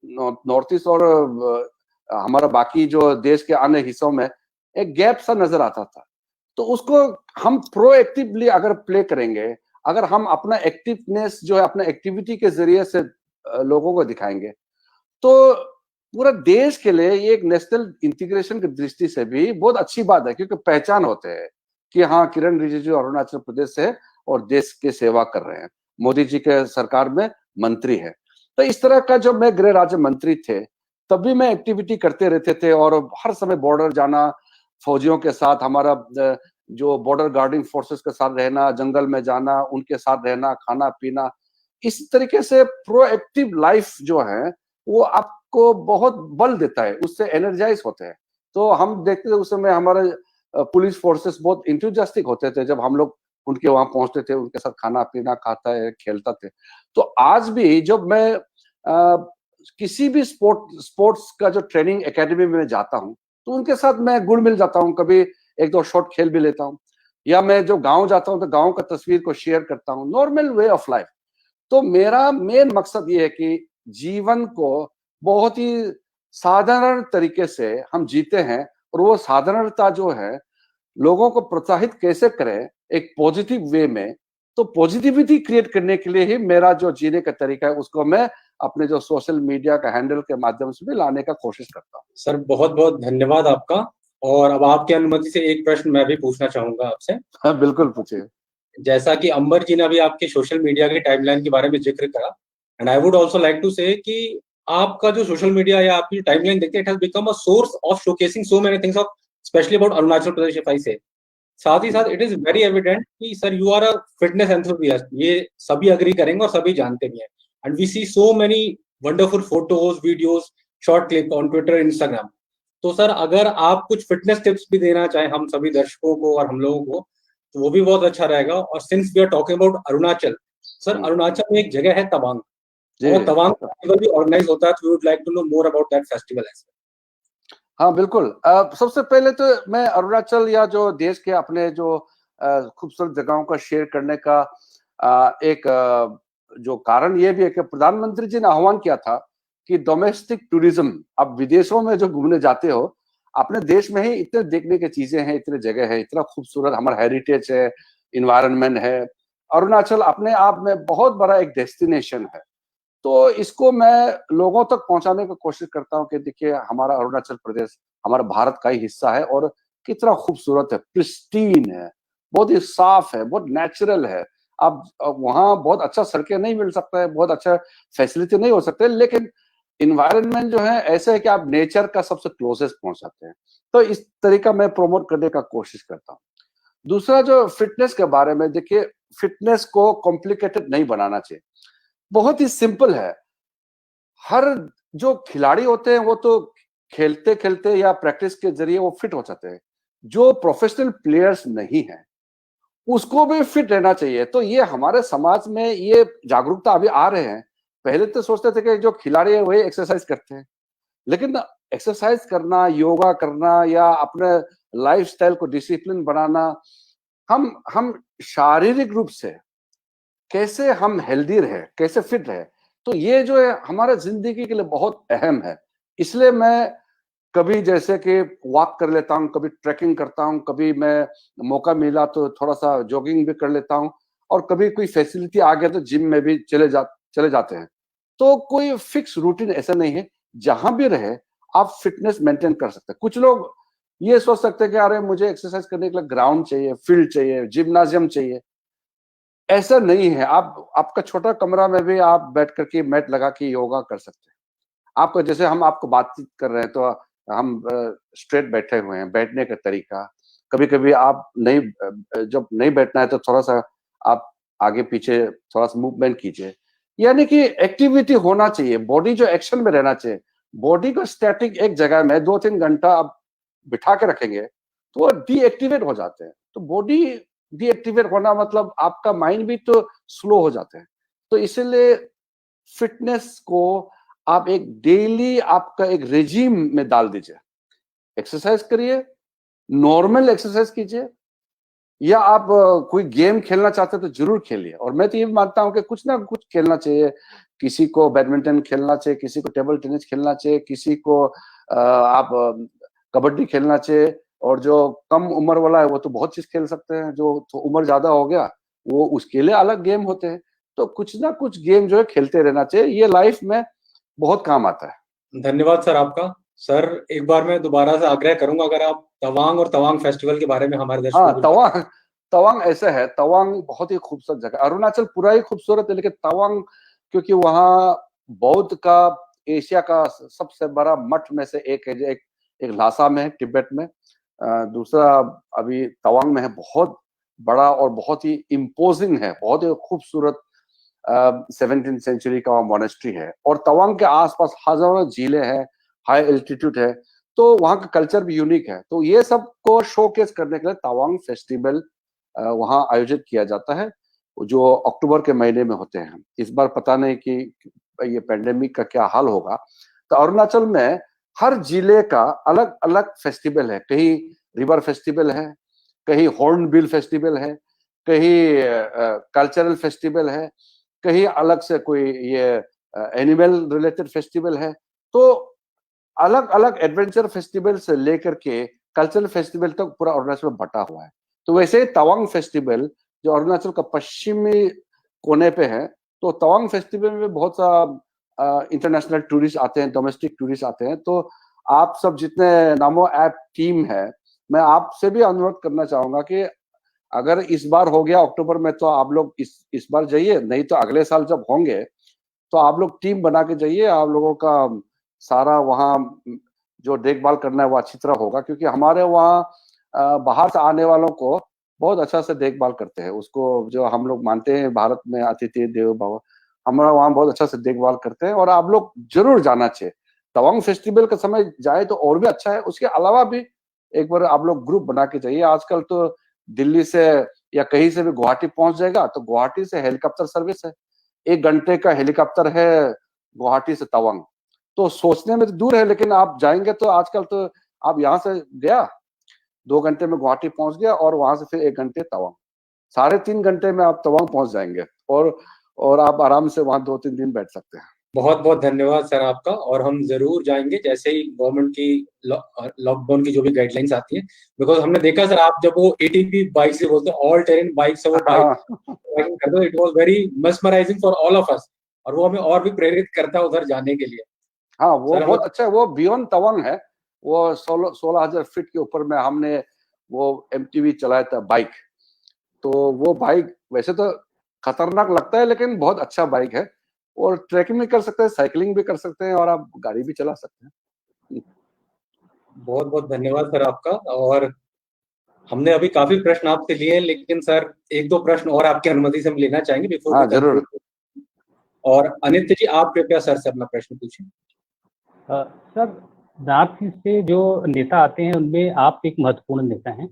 नॉर्थ ईस्ट और हमारा बाकी जो देश के अन्य हिस्सों में एक गैप सा नजर आता था। तो उसको हम प्रोएक्टिवली अगर प्ले करेंगे, अगर हम अपना एक्टिवनेस जो है अपना एक्टिविटी के जरिए से लोगों को दिखाएंगे, तो पूरा देश के लिए ये एक नेशनल इंटीग्रेशन की दृष्टि से भी बहुत अच्छी बात है, क्योंकि पहचान होते हैं कि हाँ किरण रिजिजू अरुणाचल प्रदेश से और देश की सेवा कर रहे हैं, मोदी जी के सरकार में मंत्री है। तो इस तरह का जो मैं गृह राज्य मंत्री थे तब भी मैं एक्टिविटी करते रहते थे और हर समय बॉर्डर जाना, फौजियों के साथ हमारा जो बॉर्डर गार्डिंग फोर्सेस के साथ रहना, जंगल में जाना, उनके साथ रहना, खाना पीना, इस तरीके से प्रोएक्टिव लाइफ जो है वो आपको बहुत बल देता है, उससे एनर्जाइज होते हैं। तो हम देखते थे उस समय हमारे पुलिस फोर्सेस बहुत इंथुजियास्टिक होते थे जब हम लोग उनके वहां पहुंचते थे, उनके साथ खाना पीना खाता है, खेलता थे। तो आज भी जब मैं किसी भी स्पोर्ट्स का जो ट्रेनिंग एकेडमी में जाता हूँ तो उनके साथ मैं गुड़ मिल जाता हूँ, कभी एक दो शॉट खेल भी लेता हूँ, या मैं जो गांव जाता हूँ तो गांव का तस्वीर को शेयर करता हूँ, नॉर्मल वे ऑफ लाइफ। तो मेरा मेन मकसद ये है कि जीवन को बहुत ही साधारण तरीके से हम जीते हैं, और वो साधारणता जो है लोगों को प्रोत्साहित कैसे करें एक पॉजिटिव वे में, तो पॉजिटिविटी क्रिएट करने के लिए ही मेरा जो जीने का तरीका है उसको मैं अपने जो सोशल मीडिया का हैंडल के माध्यम से भी लाने का कोशिश करता हूँ। सर बहुत बहुत धन्यवाद आपका। और अब आपकी अनुमति से एक प्रश्न मैं भी पूछना चाहूंगा आपसे। हाँ, बिल्कुल पूछिए। जैसा कि अंबर जी ने अभी आपके सोशल मीडिया की टाइमलाइन के बारे में जिक्र करा, and I would also like to say कि आपका जो सोशल मीडिया या आपकी टाइमलाइन देखते हैं, it has become a source of showcasing so many things of specially about Arunachal Pradesh if I say. साथ ही साथ इट इज वेरी एविडेंट कि sir you are a fitness enthusiast, ये सभी अग्री करेंगे और सभी जानते भी हैं। And we see so many wonderful photos, videos, short clip on Twitter, Instagram. तो सर अगर आप कुछ फिटनेस टिप्स भी देना चाहें हम सभी दर्शकों को और हम लोगों को, तो वो भी बहुत अच्छा रहेगा। और since we are talking about Arunachal, sir Arunachal में एक जगह है तवांग, और तवांग फेस्टिवल भी ऑर्गेनाइज होता है, तो we would like to know more about that festival as well. हाँ बिल्कुल। सबसे पहले तो मैं अरुणाचल या जो देश के अपने जो खूबसूरत जगहों का शेयर करने का एक जो कारण ये भी है कि प्रधानमंत्री जी ने आह्वान किया था कि डोमेस्टिक टूरिज्म, आप विदेशों में जो घूमने जाते हो, अपने देश में ही इतने देखने की चीजें हैं, इतने जगह है, इतना खूबसूरत हमारा हेरिटेज है, इन्वायरमेंट है। अरुणाचल अपने आप में बहुत बड़ा एक डेस्टिनेशन है। तो इसको मैं लोगों तक पहुंचाने की कोशिश करता हूं कि देखिए हमारा अरुणाचल प्रदेश हमारा भारत का ही हिस्सा है और कितना खूबसूरत है, प्रिस्टीन है, बहुत ही साफ है, बहुत नेचुरल है। अब वहाँ बहुत अच्छा सड़कें नहीं मिल सकता है, बहुत अच्छा फैसिलिटी नहीं हो सकते, लेकिन इन्वायरमेंट जो है ऐसे है कि आप नेचर का सबसे क्लोजेस्ट पहुंच सकते हैं। तो इस तरीका मैं प्रमोट करने का कोशिश करता हूँ। दूसरा जो फिटनेस के बारे में, देखिए फिटनेस को कॉम्प्लिकेटेड नहीं बनाना चाहिए, बहुत ही सिंपल है। हर जो खिलाड़ी होते हैं वो तो खेलते खेलते या प्रैक्टिस के जरिए वो फिट हो जाते हैं। जो प्रोफेशनल प्लेयर्स नहीं है उसको भी फिट रहना चाहिए। तो ये हमारे समाज में ये जागरूकता अभी आ रहे हैं। पहले तो सोचते थे कि जो खिलाड़ी है वही एक्सरसाइज करते हैं, लेकिन एक्सरसाइज करना, योगा करना या अपने लाइफस्टाइल को डिसिप्लिन बनाना, हम शारीरिक रूप से कैसे हम हेल्दी रहे, कैसे फिट रहे, तो ये जो है हमारे जिंदगी के लिए बहुत अहम है। इसलिए मैं कभी जैसे कि वॉक कर लेता हूँ, कभी ट्रैकिंग करता हूँ, कभी मैं मौका मिला तो थोड़ा सा जॉगिंग भी कर लेता हूँ, और कभी कोई फैसिलिटी आ गया तो जिम में भी चले जाते हैं। तो कोई फिक्स रूटीन ऐसा नहीं है, जहां भी रहे आप फिटनेस मेंटेन कर सकते हैं। कुछ लोग ये सोच सकते हैं कि अरे मुझे एक्सरसाइज करने के लिए ग्राउंड चाहिए, फील्ड चाहिए, जिम्नाजियम चाहिए। ऐसा नहीं है। आपका छोटा कमरा में भी आप बैठ करके मैट लगा के योगा कर सकते हैं। आपको जैसे हम आपको बातचीत कर रहे हैं तो हम स्ट्रेट बैठे हुए हैं, बैठने का तरीका, कभी कभी आप नहीं, जब नहीं बैठना है तो थोड़ा सा आप आगे पीछे थोड़ा सा मूवमेंट कीजिए। यानी कि एक्टिविटी होना चाहिए, बॉडी जो एक्शन में रहना चाहिए। बॉडी को स्टैटिक एक जगह में 2-3 घंटा आप बिठा के रखेंगे तो वो डीएक्टिवेट हो जाते हैं। तो बॉडी डीएक्टिवेट होना मतलब आपका माइंड भी तो स्लो हो जाते हैं। तो इसीलिए फिटनेस को आप एक डेली आपका एक रेजिम में डाल दीजिए। एक्सरसाइज करिए, नॉर्मल एक्सरसाइज कीजिए, या आप कोई गेम खेलना चाहते हैं तो जरूर खेलिए। और मैं तो ये मानता हूं कि कुछ ना कुछ खेलना चाहिए। किसी को बैडमिंटन खेलना चाहिए, किसी को टेबल टेनिस खेलना चाहिए, किसी को आप कबड्डी खेलना चाहिए, और जो कम उम्र वाला है वो तो बहुत चीज खेल सकते हैं। जो तो उम्र ज्यादा हो गया वो उसके लिए अलग गेम होते हैं। तो कुछ ना कुछ गेम जो है खेलते रहना चाहिए, ये लाइफ में बहुत काम आता है। धन्यवाद सर आपका। सर एक बार मैं दोबारा से आग्रह करूंगा, अगर आप तवांग और तवांग फेस्टिवल के बारे में हमारे दर्शकों को। तवांग ऐसा है, तवांग बहुत ही खूबसूरत जगह। अरुणाचल पूरा ही खूबसूरत है, लेकिन तवांग क्योंकि वहाँ बौद्ध का एशिया का सबसे बड़ा मठ में से एक है, एक ल्हासा में है तिब्बत में, दूसरा अभी तवांग में है। बहुत बड़ा और बहुत ही इम्पोजिंग है, बहुत ही खूबसूरत 17th सेंचुरी का मॉनेस्ट्री है। और तवांग के आसपास हजारों झीलें हैं, हाई एल्टीट्यूड है, तो वहाँ का कल्चर भी यूनिक है। तो ये सब को शोकेस करने के लिए तवांग फेस्टिवल वहाँ आयोजित किया जाता है, जो अक्टूबर के महीने में होते हैं। इस बार पता नहीं कि ये पेंडेमिक का क्या हाल होगा। तो अरुणाचल में हर जिले का अलग अलग फेस्टिवल है। कहीं रिवर फेस्टिवल है, कहीं हॉर्नबिल फेस्टिवल है, कहीं कल्चरल फेस्टिवल है, कहीं अलग से कोई ये एनिमल रिलेटेड फेस्टिवल है। तो अलग अलग एडवेंचर फेस्टिवल से लेकर के कल्चरल फेस्टिवल तक पूरा अरुणाचल में बटा हुआ है। तो वैसे तवांग फेस्टिवल जो अरुणाचल का पश्चिमी कोने पे है, तो तवांग फेस्टिवल में बहुत सा इंटरनेशनल टूरिस्ट आते हैं, डोमेस्टिक टूरिस्ट आते हैं। तो आप सब जितने नमो ऐप टीम है, मैं आपसे भी अनुरोध करना चाहूंगा कि अगर इस बार हो गया अक्टूबर में, तो आप लोग इस बार जाइए, नहीं तो अगले साल जब होंगे तो आप लोग टीम बना के जाइए। आप लोगों का सारा वहाँ जो देखभाल करना है वो अच्छी तरह होगा, क्योंकि हमारे वहाँ बाहर से आने वालों को बहुत अच्छा से देखभाल करते हैं। उसको जो हम लोग मानते हैं भारत में अतिथि देवो भव, हमारा वहाँ बहुत अच्छा से देखभाल करते हैं। और आप लोग जरूर जाना चाहिए। तवांग फेस्टिवल का समय जाए तो और भी अच्छा है। उसके अलावा भी एक बार आप लोग ग्रुप बना के जाइए। आजकल तो दिल्ली से या कहीं से भी गुवाहाटी पहुंच जाएगा, तो गुवाहाटी से हेलीकॉप्टर सर्विस है, 1 घंटे का हेलीकॉप्टर है गुवाहाटी से तवांग। तो सोचने में तो दूर है, लेकिन आप जाएंगे तो आजकल तो आप यहाँ से गया 2 घंटे में गुवाहाटी पहुंच गया, और वहां से फिर 1 घंटे तवांग, 3.5 घंटे में आप तवांग पहुंच जाएंगे, और आप आराम से वहां 2-3 दिन बैठ सकते हैं। बहुत बहुत धन्यवाद सर आपका, और हम जरूर जाएंगे जैसे ही गवर्नमेंट की लॉकडाउन की जो भी गाइडलाइंस आती है। बिकॉज हमने देखा सर, आप जब वो एटीपी बाइक से बोलते हैं, ऑल टेरेन बाइक से वो बाइकिंग करते हो, it was very mesmerising for all of us, और वो हमें और भी प्रेरित करता है उधर जाने के लिए। हाँ, वो बहुत अच्छा है। वो बियॉन्ड तवांग है, वो 16,000 फीट के ऊपर में हमने वो MTV चलाया था बाइक। तो वो बाइक वैसे तो खतरनाक लगता है, लेकिन बहुत अच्छा बाइक है, और ट्रैकिंग भी कर सकते हैं, साइकिलिंग भी कर सकते हैं, और आप गाड़ी भी चला सकते हैं। बहुत बहुत धन्यवाद सर आपका। और हमने अभी काफी प्रश्न आपसे लिए, लेकिन सर 1-2 प्रश्न और आपकी अनुमति से हम लेना चाहेंगे बिफोर। हाँ, जरूर। और अनित्य जी, आप कृपया सर से अपना प्रश्न पूछें। सर, नॉर्थ ईस्ट से जो नेता आते हैं उनमें आप एक महत्वपूर्ण नेता हैं,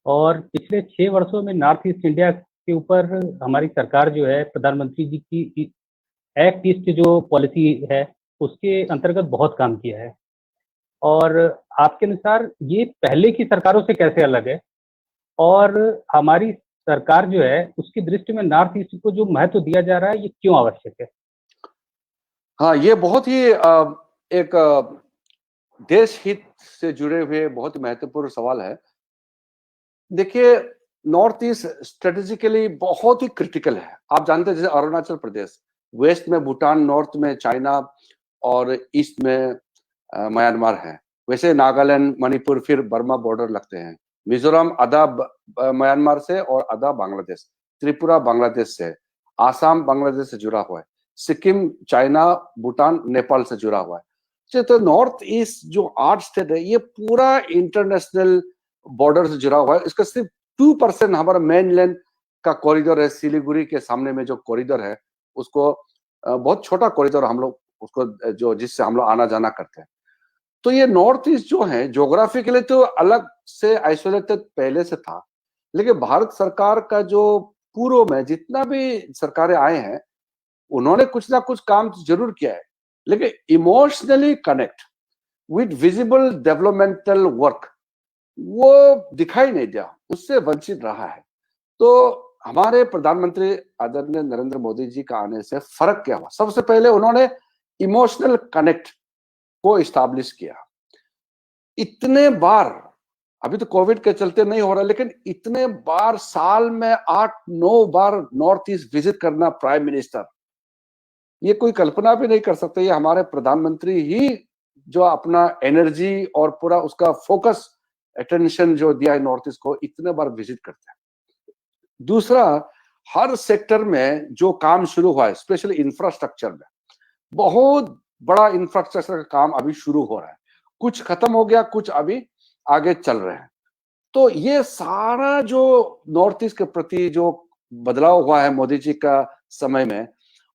और पिछले 6 वर्षों में नॉर्थ ईस्ट इंडिया के ऊपर हमारी सरकार जो है, प्रधानमंत्री जी की एक्ट ईस्ट जो पॉलिसी है उसके अंतर्गत बहुत काम किया है। और आपके अनुसार ये पहले की सरकारों से कैसे अलग है, और हमारी सरकार जो है उसकी दृष्टि में नॉर्थ ईस्ट को जो महत्व दिया जा रहा है, ये क्यों आवश्यक है? हाँ, ये बहुत ही एक देश हित से जुड़े हुए बहुत महत्वपूर्ण सवाल है। देखिए, नॉर्थ ईस्ट स्ट्रेटेजिकली बहुत ही क्रिटिकल है। आप जानते हैं, जैसे अरुणाचल प्रदेश, वेस्ट में भूटान, नॉर्थ में चाइना, और ईस्ट में म्यांमार है। वैसे नागालैंड, मणिपुर, फिर बर्मा बॉर्डर लगते हैं। मिजोरम आधा म्यांमार से और आधा बांग्लादेश। त्रिपुरा बांग्लादेश से, आसाम बांग्लादेश से जुड़ा हुआ है। सिक्किम चाइना, भूटान, नेपाल से जुड़ा हुआ है। तो नॉर्थ ईस्ट जो 8 स्टेट है, ये पूरा इंटरनेशनल बॉर्डर से जुड़ा हुआ है। इसका सिर्फ 2% हमारा मेनलैंड का कॉरिडोर है। सिलीगुड़ी के सामने में जो कॉरिडोर है, उसको बहुत छोटा कॉरिडोर हम लोग उसको जो जिससे हम लोग आना जाना करते हैं। तो ये नॉर्थ ईस्ट जो है, ज्योग्राफी के लिए तो अलग से आइसोलेटेड पहले से था, लेकिन भारत सरकार का जो पूर्व में जितना भी सरकारें आए हैं, उन्होंने कुछ ना कुछ काम जरूर किया है, लेकिन emotionally connect with visible developmental work वो दिखाई नहीं दिया, उससे वंचित रहा है। तो हमारे प्रधानमंत्री आदरणीय नरेंद्र मोदी जी का आने से फर्क क्या हुआ? सबसे पहले उन्होंने इमोशनल कनेक्ट को इस्टेब्लिश किया। इतने बार, अभी तो कोविड के चलते नहीं हो रहा, लेकिन इतने बार साल में 8-9 बार नॉर्थ ईस्ट विजिट करना प्राइम मिनिस्टर, ये कोई कल्पना भी नहीं कर सकते। ये हमारे प्रधानमंत्री ही जो अपना एनर्जी और पूरा उसका फोकस अटेंशन जो दिया है नॉर्थ ईस्ट को, इतने बार विजिट करते हैं। दूसरा, हर सेक्टर में जो काम शुरू हुआ है, स्पेशली इंफ्रास्ट्रक्चर में, बहुत बड़ा इंफ्रास्ट्रक्चर का काम अभी शुरू हो रहा है। कुछ खत्म हो गया, कुछ अभी आगे चल रहे हैं। तो ये सारा जो नॉर्थ ईस्ट के प्रति जो बदलाव हुआ है मोदी जी का समय में,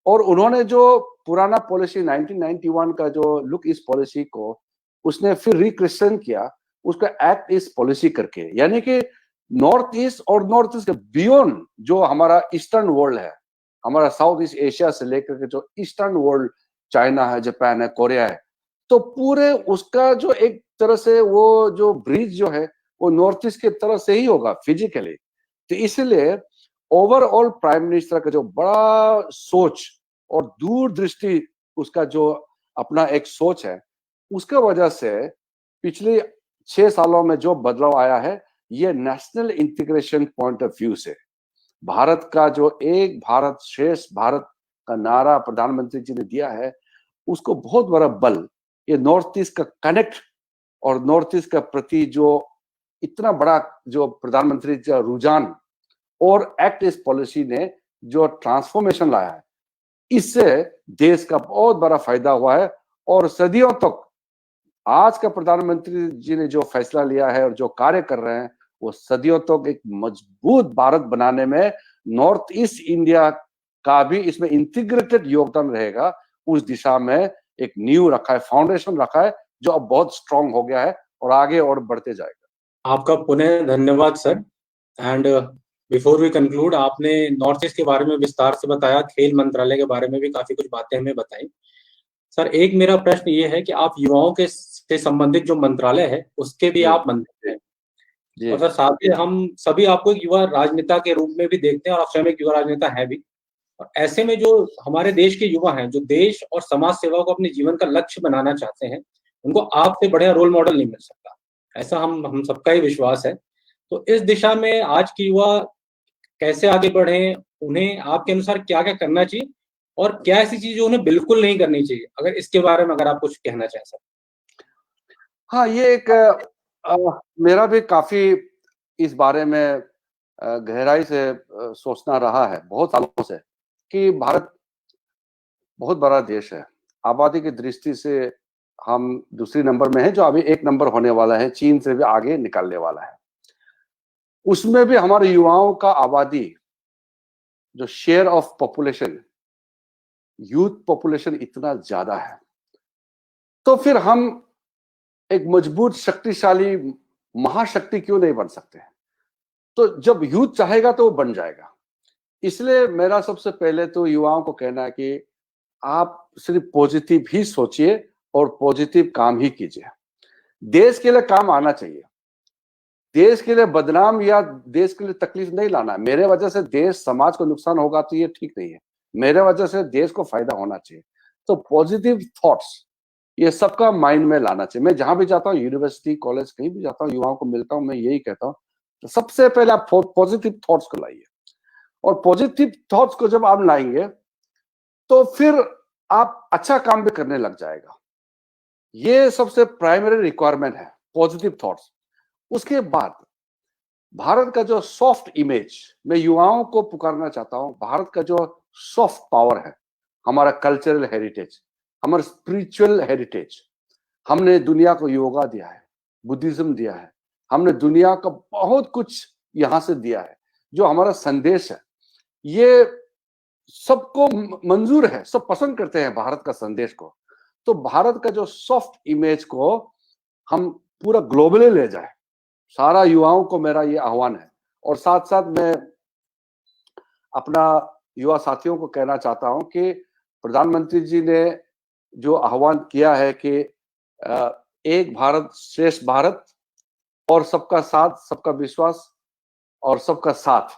और उन्होंने जो पुराना पॉलिसी 1991 का जो लुक ईस्ट पॉलिसी को उसने फिर रिक्रिएशन किया, उसका एक्ट ईस्ट पॉलिसी करके, यानी कि नॉर्थ ईस्ट और नॉर्थ ईस्ट के बियॉन्ड जो हमारा ईस्टर्न वर्ल्ड है, हमारा साउथ ईस्ट एशिया से लेकर के जो ईस्टर्न वर्ल्ड, चाइना है, जापान है, कोरिया है, तो पूरे उसका जो एक तरह से वो जो ब्रिज जो है वो नॉर्थ ईस्ट की तरह से ही होगा फिजिकली। तो इसलिए ओवरऑल प्राइम मिनिस्टर का जो बड़ा सोच और दूरदृष्टि, उसका जो अपना एक सोच है, उसका वजह से पिछले 6 सालों में जो बदलाव आया है, ये national integration point of view से। भारत का जो एक भारत श्रेष्ठ भारत का नारा प्रधानमंत्री जी ने दिया है, उसको बहुत बड़ा बल ये नॉर्थ ईस्ट का कनेक्ट और नॉर्थ ईस्ट का प्रति जो इतना बड़ा जो प्रधानमंत्री का रुझान और एक्ट ईस्ट पॉलिसी ने जो ट्रांसफॉर्मेशन लाया है, इससे देश का बहुत बड़ा फायदा हुआ है। और सदियों तक आज का प्रधानमंत्री जी ने जो फैसला लिया है और जो कार्य कर रहे हैं, वो सदियों तक एक मजबूत भारत बनाने में नॉर्थ ईस्ट इंडिया का भी इसमें इंटीग्रेटेड योगदान रहेगा। उस दिशा में एक नींव रखा है, फाउंडेशन रखा है, जो अब बहुत स्ट्रांग हो गया है और आगे और बढ़ते जाएगा। आपका पुनः धन्यवाद sir. And before we conclude, आपने नॉर्थ ईस्ट के बारे में विस्तार से बताया, खेल मंत्रालय के बारे में भी काफी कुछ बातें हमें बताई। सर, एक मेरा प्रश्न ये है कि आप युवाओं के से संबंधित जो मंत्रालय है उसके भी आप मंत्री हैं, और सर साथ ही हम सभी आपको एक युवा राजनेता के रूप में भी देखते हैं, और आप स्वयं एक युवा राजनेता है भी। और ऐसे में जो हमारे देश के युवा हैं, जो देश और समाज सेवा को अपने जीवन का लक्ष्य बनाना चाहते हैं, उनको आपसे बढ़िया रोल मॉडल नहीं मिल सकता, ऐसा हम सबका ही विश्वास है। तो इस दिशा में आज के युवा कैसे आगे बढ़े, उन्हें आपके अनुसार क्या क्या करना चाहिए, और क्या ऐसी चीजें उन्हें बिल्कुल नहीं करनी चाहिए, अगर इसके बारे में अगर आप कुछ कहना चाहें सर। हाँ, ये एक मेरा भी काफी इस बारे में गहराई से सोचना रहा है बहुत सालों से कि भारत बहुत बड़ा देश है। आबादी की दृष्टि से हम दूसरी नंबर में हैं, जो अभी 1 नंबर होने वाला है, चीन से भी आगे निकलने वाला है। उसमें भी हमारे युवाओं का आबादी जो share of population, youth population इतना ज्यादा है, तो फिर हम एक मजबूत शक्तिशाली महाशक्ति क्यों नहीं बन सकते? तो जब यूथ चाहेगा तो वो बन जाएगा। इसलिए मेरा सबसे पहले तो युवाओं को कहना है कि आप सिर्फ पॉजिटिव ही सोचिए और पॉजिटिव काम ही कीजिए। देश के लिए काम आना चाहिए, देश के लिए बदनाम या देश के लिए तकलीफ नहीं लाना है। मेरे वजह से देश समाज को नुकसान होगा तो ये ठीक नहीं है, मेरे वजह से देश को फायदा होना चाहिए। तो पॉजिटिव थॉट्स ये सबका माइंड में लाना चाहिए। मैं जहां भी जाता हूँ, यूनिवर्सिटी कॉलेज कहीं भी जाता हूँ, युवाओं को मिलता हूँ, मैं यही कहता हूँ, तो सबसे पहले आप पॉजिटिव थॉट्स को लाइए। और पॉजिटिव थॉट्स को जब आप लाएंगे तो फिर आप अच्छा काम भी करने लग जाएगा। ये सबसे प्राइमरी रिक्वायरमेंट है, पॉजिटिव थॉट्स। उसके बाद भारत का जो सॉफ्ट इमेज, मैं युवाओं को पुकारना चाहता हूं, भारत का जो सॉफ्ट पावर है, हमारा कल्चरल हेरिटेज, हमारा स्पिरिचुअल हेरिटेज, हमने दुनिया को योगा दिया है, बुद्धिज्म दिया है, हमने दुनिया का बहुत कुछ यहां से दिया है। जो हमारा संदेश है ये सबको मंजूर है, सब पसंद करते हैं भारत का संदेश को। तो भारत का जो सॉफ्ट इमेज को हम पूरा ग्लोबली ले जाए, सारा युवाओं को मेरा ये आह्वान है। और साथ साथ मैं अपना युवा साथियों को कहना चाहता हूं कि प्रधानमंत्री जी ने जो आह्वान किया है कि एक भारत श्रेष्ठ भारत और सबका साथ, सबका विश्वास और सबका साथ,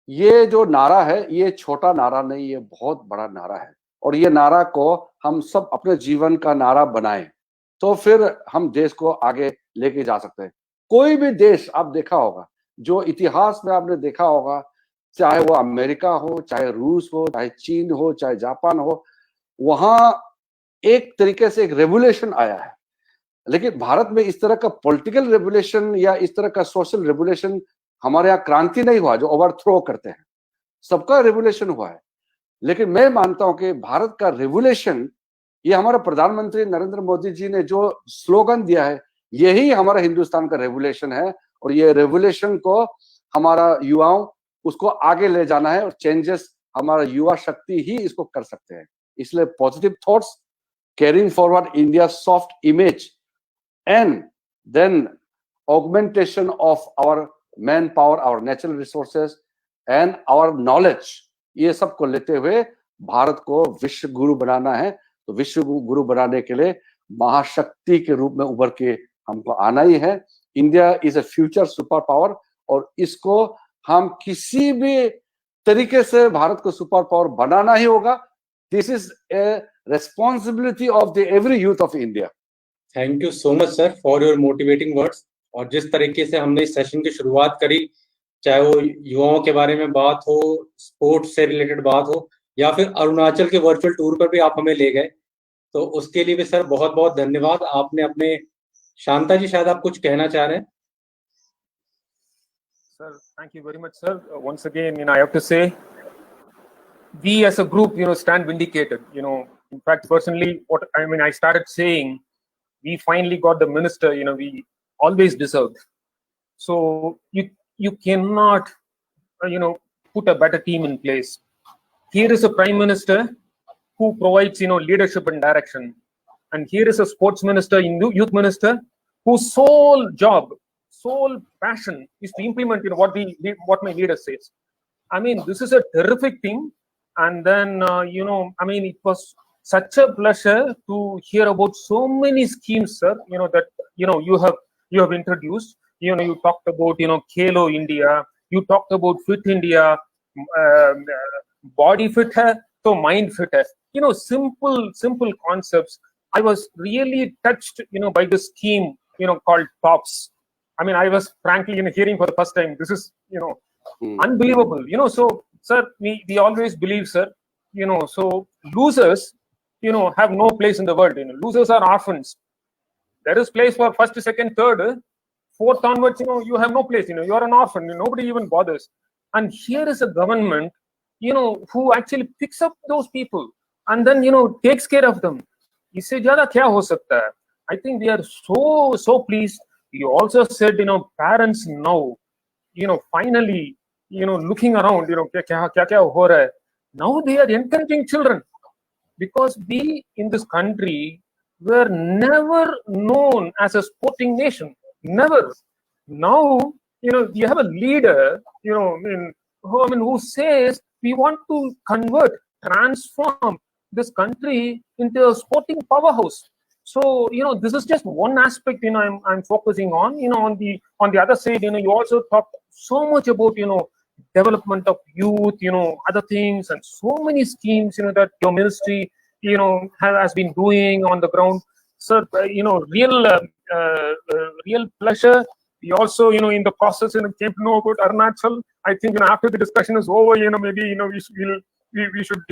ये जो नारा है ये छोटा नारा नहीं, ये बहुत बड़ा नारा है। और ये नारा को हम सब अपने जीवन का नारा बनाएं तो फिर हम देश को आगे लेके जा सकते हैं। कोई भी देश आप देखा होगा, जो इतिहास में आपने देखा होगा, चाहे वो अमेरिका हो, चाहे रूस हो, चाहे चीन हो, चाहे जापान हो, वहां एक तरीके से एक रेवोल्यूशन आया है। लेकिन भारत में इस तरह का पॉलिटिकल रेवोल्यूशन या इस तरह का सोशल रेवोल्यूशन हमारे यहाँ क्रांति नहीं हुआ जो ओवरथ्रो करते हैं, सबका रेवोल्यूशन हुआ है। लेकिन मैं मानता हूं कि भारत का रेवोल्यूशन, ये हमारा प्रधानमंत्री नरेंद्र मोदी जी ने जो स्लोगन दिया है, यही हमारा हिंदुस्तान का रेवोल्यूशन है। और ये रेवोल्यूशन को हमारा युवाओं उसको आगे ले जाना है, और चेंजेस हमारा युवा शक्ति ही इसको कर सकते हैं। इसलिए positive thoughts, carrying forward India soft image, and then augmentation of our man power, our natural resources and our knowledge, ये सब को लेते हुए भारत को विश्व गुरु बनाना है। तो विश्व गुरु बनाने के लिए महाशक्ति के रूप में उभर के हमको आना ही है। India is a future super power, और इसको हम किसी भी तरीके से भारत को सुपर पावर बनाना ही होगा। This is a responsibility of the every youth of India. Thank you so much sir for your motivating words. और जिस तरीके से हमने इस सेशन की शुरुआत करी, चाहे वो युवाओं के बारे में बात हो, स्पोर्ट्स से रिलेटेड बात हो, या फिर अरुणाचल के वर्चुअल टूर पर भी आप हमें ले गए, तो उसके लिए भी सर बहुत बहुत धन्यवाद। आपने अपने, शांता जी शायद आप कुछ कहना चाह रहे हैं। Sir, thank you very much, sir. Once again, I have to say, we as a group, stand vindicated. In fact, personally, I started saying, we finally got the minister, we always deserved. So you cannot, put a better team in place. Here is a prime minister who provides, leadership and direction. And here is a sports minister, youth minister, whose sole job, sole passion is to implement, what my leader says. This is a terrific thing. And then, it was such a pleasure to hear about so many schemes, sir, that, you have introduced. You talked about, Khelo India, you talked about Fit India, body fit hai, so mind fit hai. Simple concepts. I was really touched, by this scheme, called TOPS. I was frankly, hearing for the first time. This is, unbelievable. So, sir, we always believe, sir, so losers, have no place in the world. Losers are orphans. There is place for first, second, third, fourth onwards. You have no place. You are an orphan. Nobody even bothers. And here is a government, who actually picks up those people and then, takes care of them. Isse zyada kya ho sakta hai? I think we are so pleased. You also said, parents now, finally, looking around, kya ho raha hai. Now they are encouraging children, because we in this country were never known as a sporting nation. Never. Now, you have a leader, who says we want to transform this country into a sporting powerhouse. So, this is just one aspect, I'm focusing on. On the other side, you also talked so much about, development of youth, other things, and so many schemes, that your ministry, has been doing on the ground. Sir, real pleasure. We also, in the process, came to know about Arunachal. I think, after the discussion is over, maybe, we should,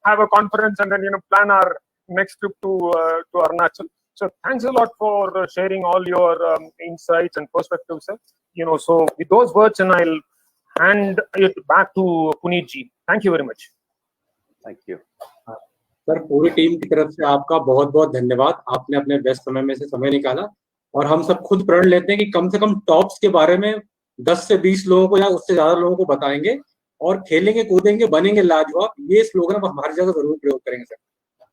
have a conference and then, plan our next trip to Arunachal. So thanks a lot for sharing all your insights and perspectives, sir. So with those words, and I'll hand it back to Puneet ji. Thank you very much. Thank you. Sir, पूरी टीम की तरफ से आपका बहुत बहुत धन्यवाद। आपने अपने व्यस्त समय में से समय निकाला, और हम सब खुद प्रण लेते हैं कि कम से कम टॉप्स के बारे में 10 से 20 लोगों को या उससे ज्यादा लोगों को बताएंगे, और खेलेंगे, कूदेंगे, बनेंगे लाजवाब, ये स्लोगन हम हमारी जगह जरूर प्रयोग करेंगे सर।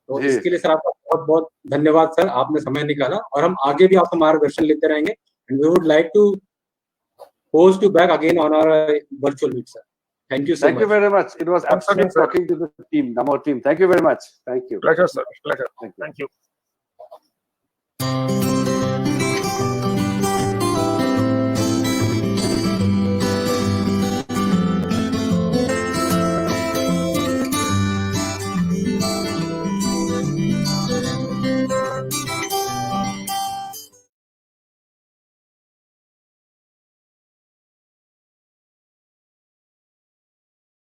तो इसके लिए सर आपका बहुत बहुत धन्यवाद सर, आपने समय निकाला, और हम आगे भी आपका मार्गदर्शन लेते रहेंगे। And we would like to host you back again on our virtual meet, sir. Thank you so much. Thank you very much. It was absolute talking to the team, Namo team. Thank you very much. Thank you. Pleasure, sir. Pleasure. Thank you. Thank you.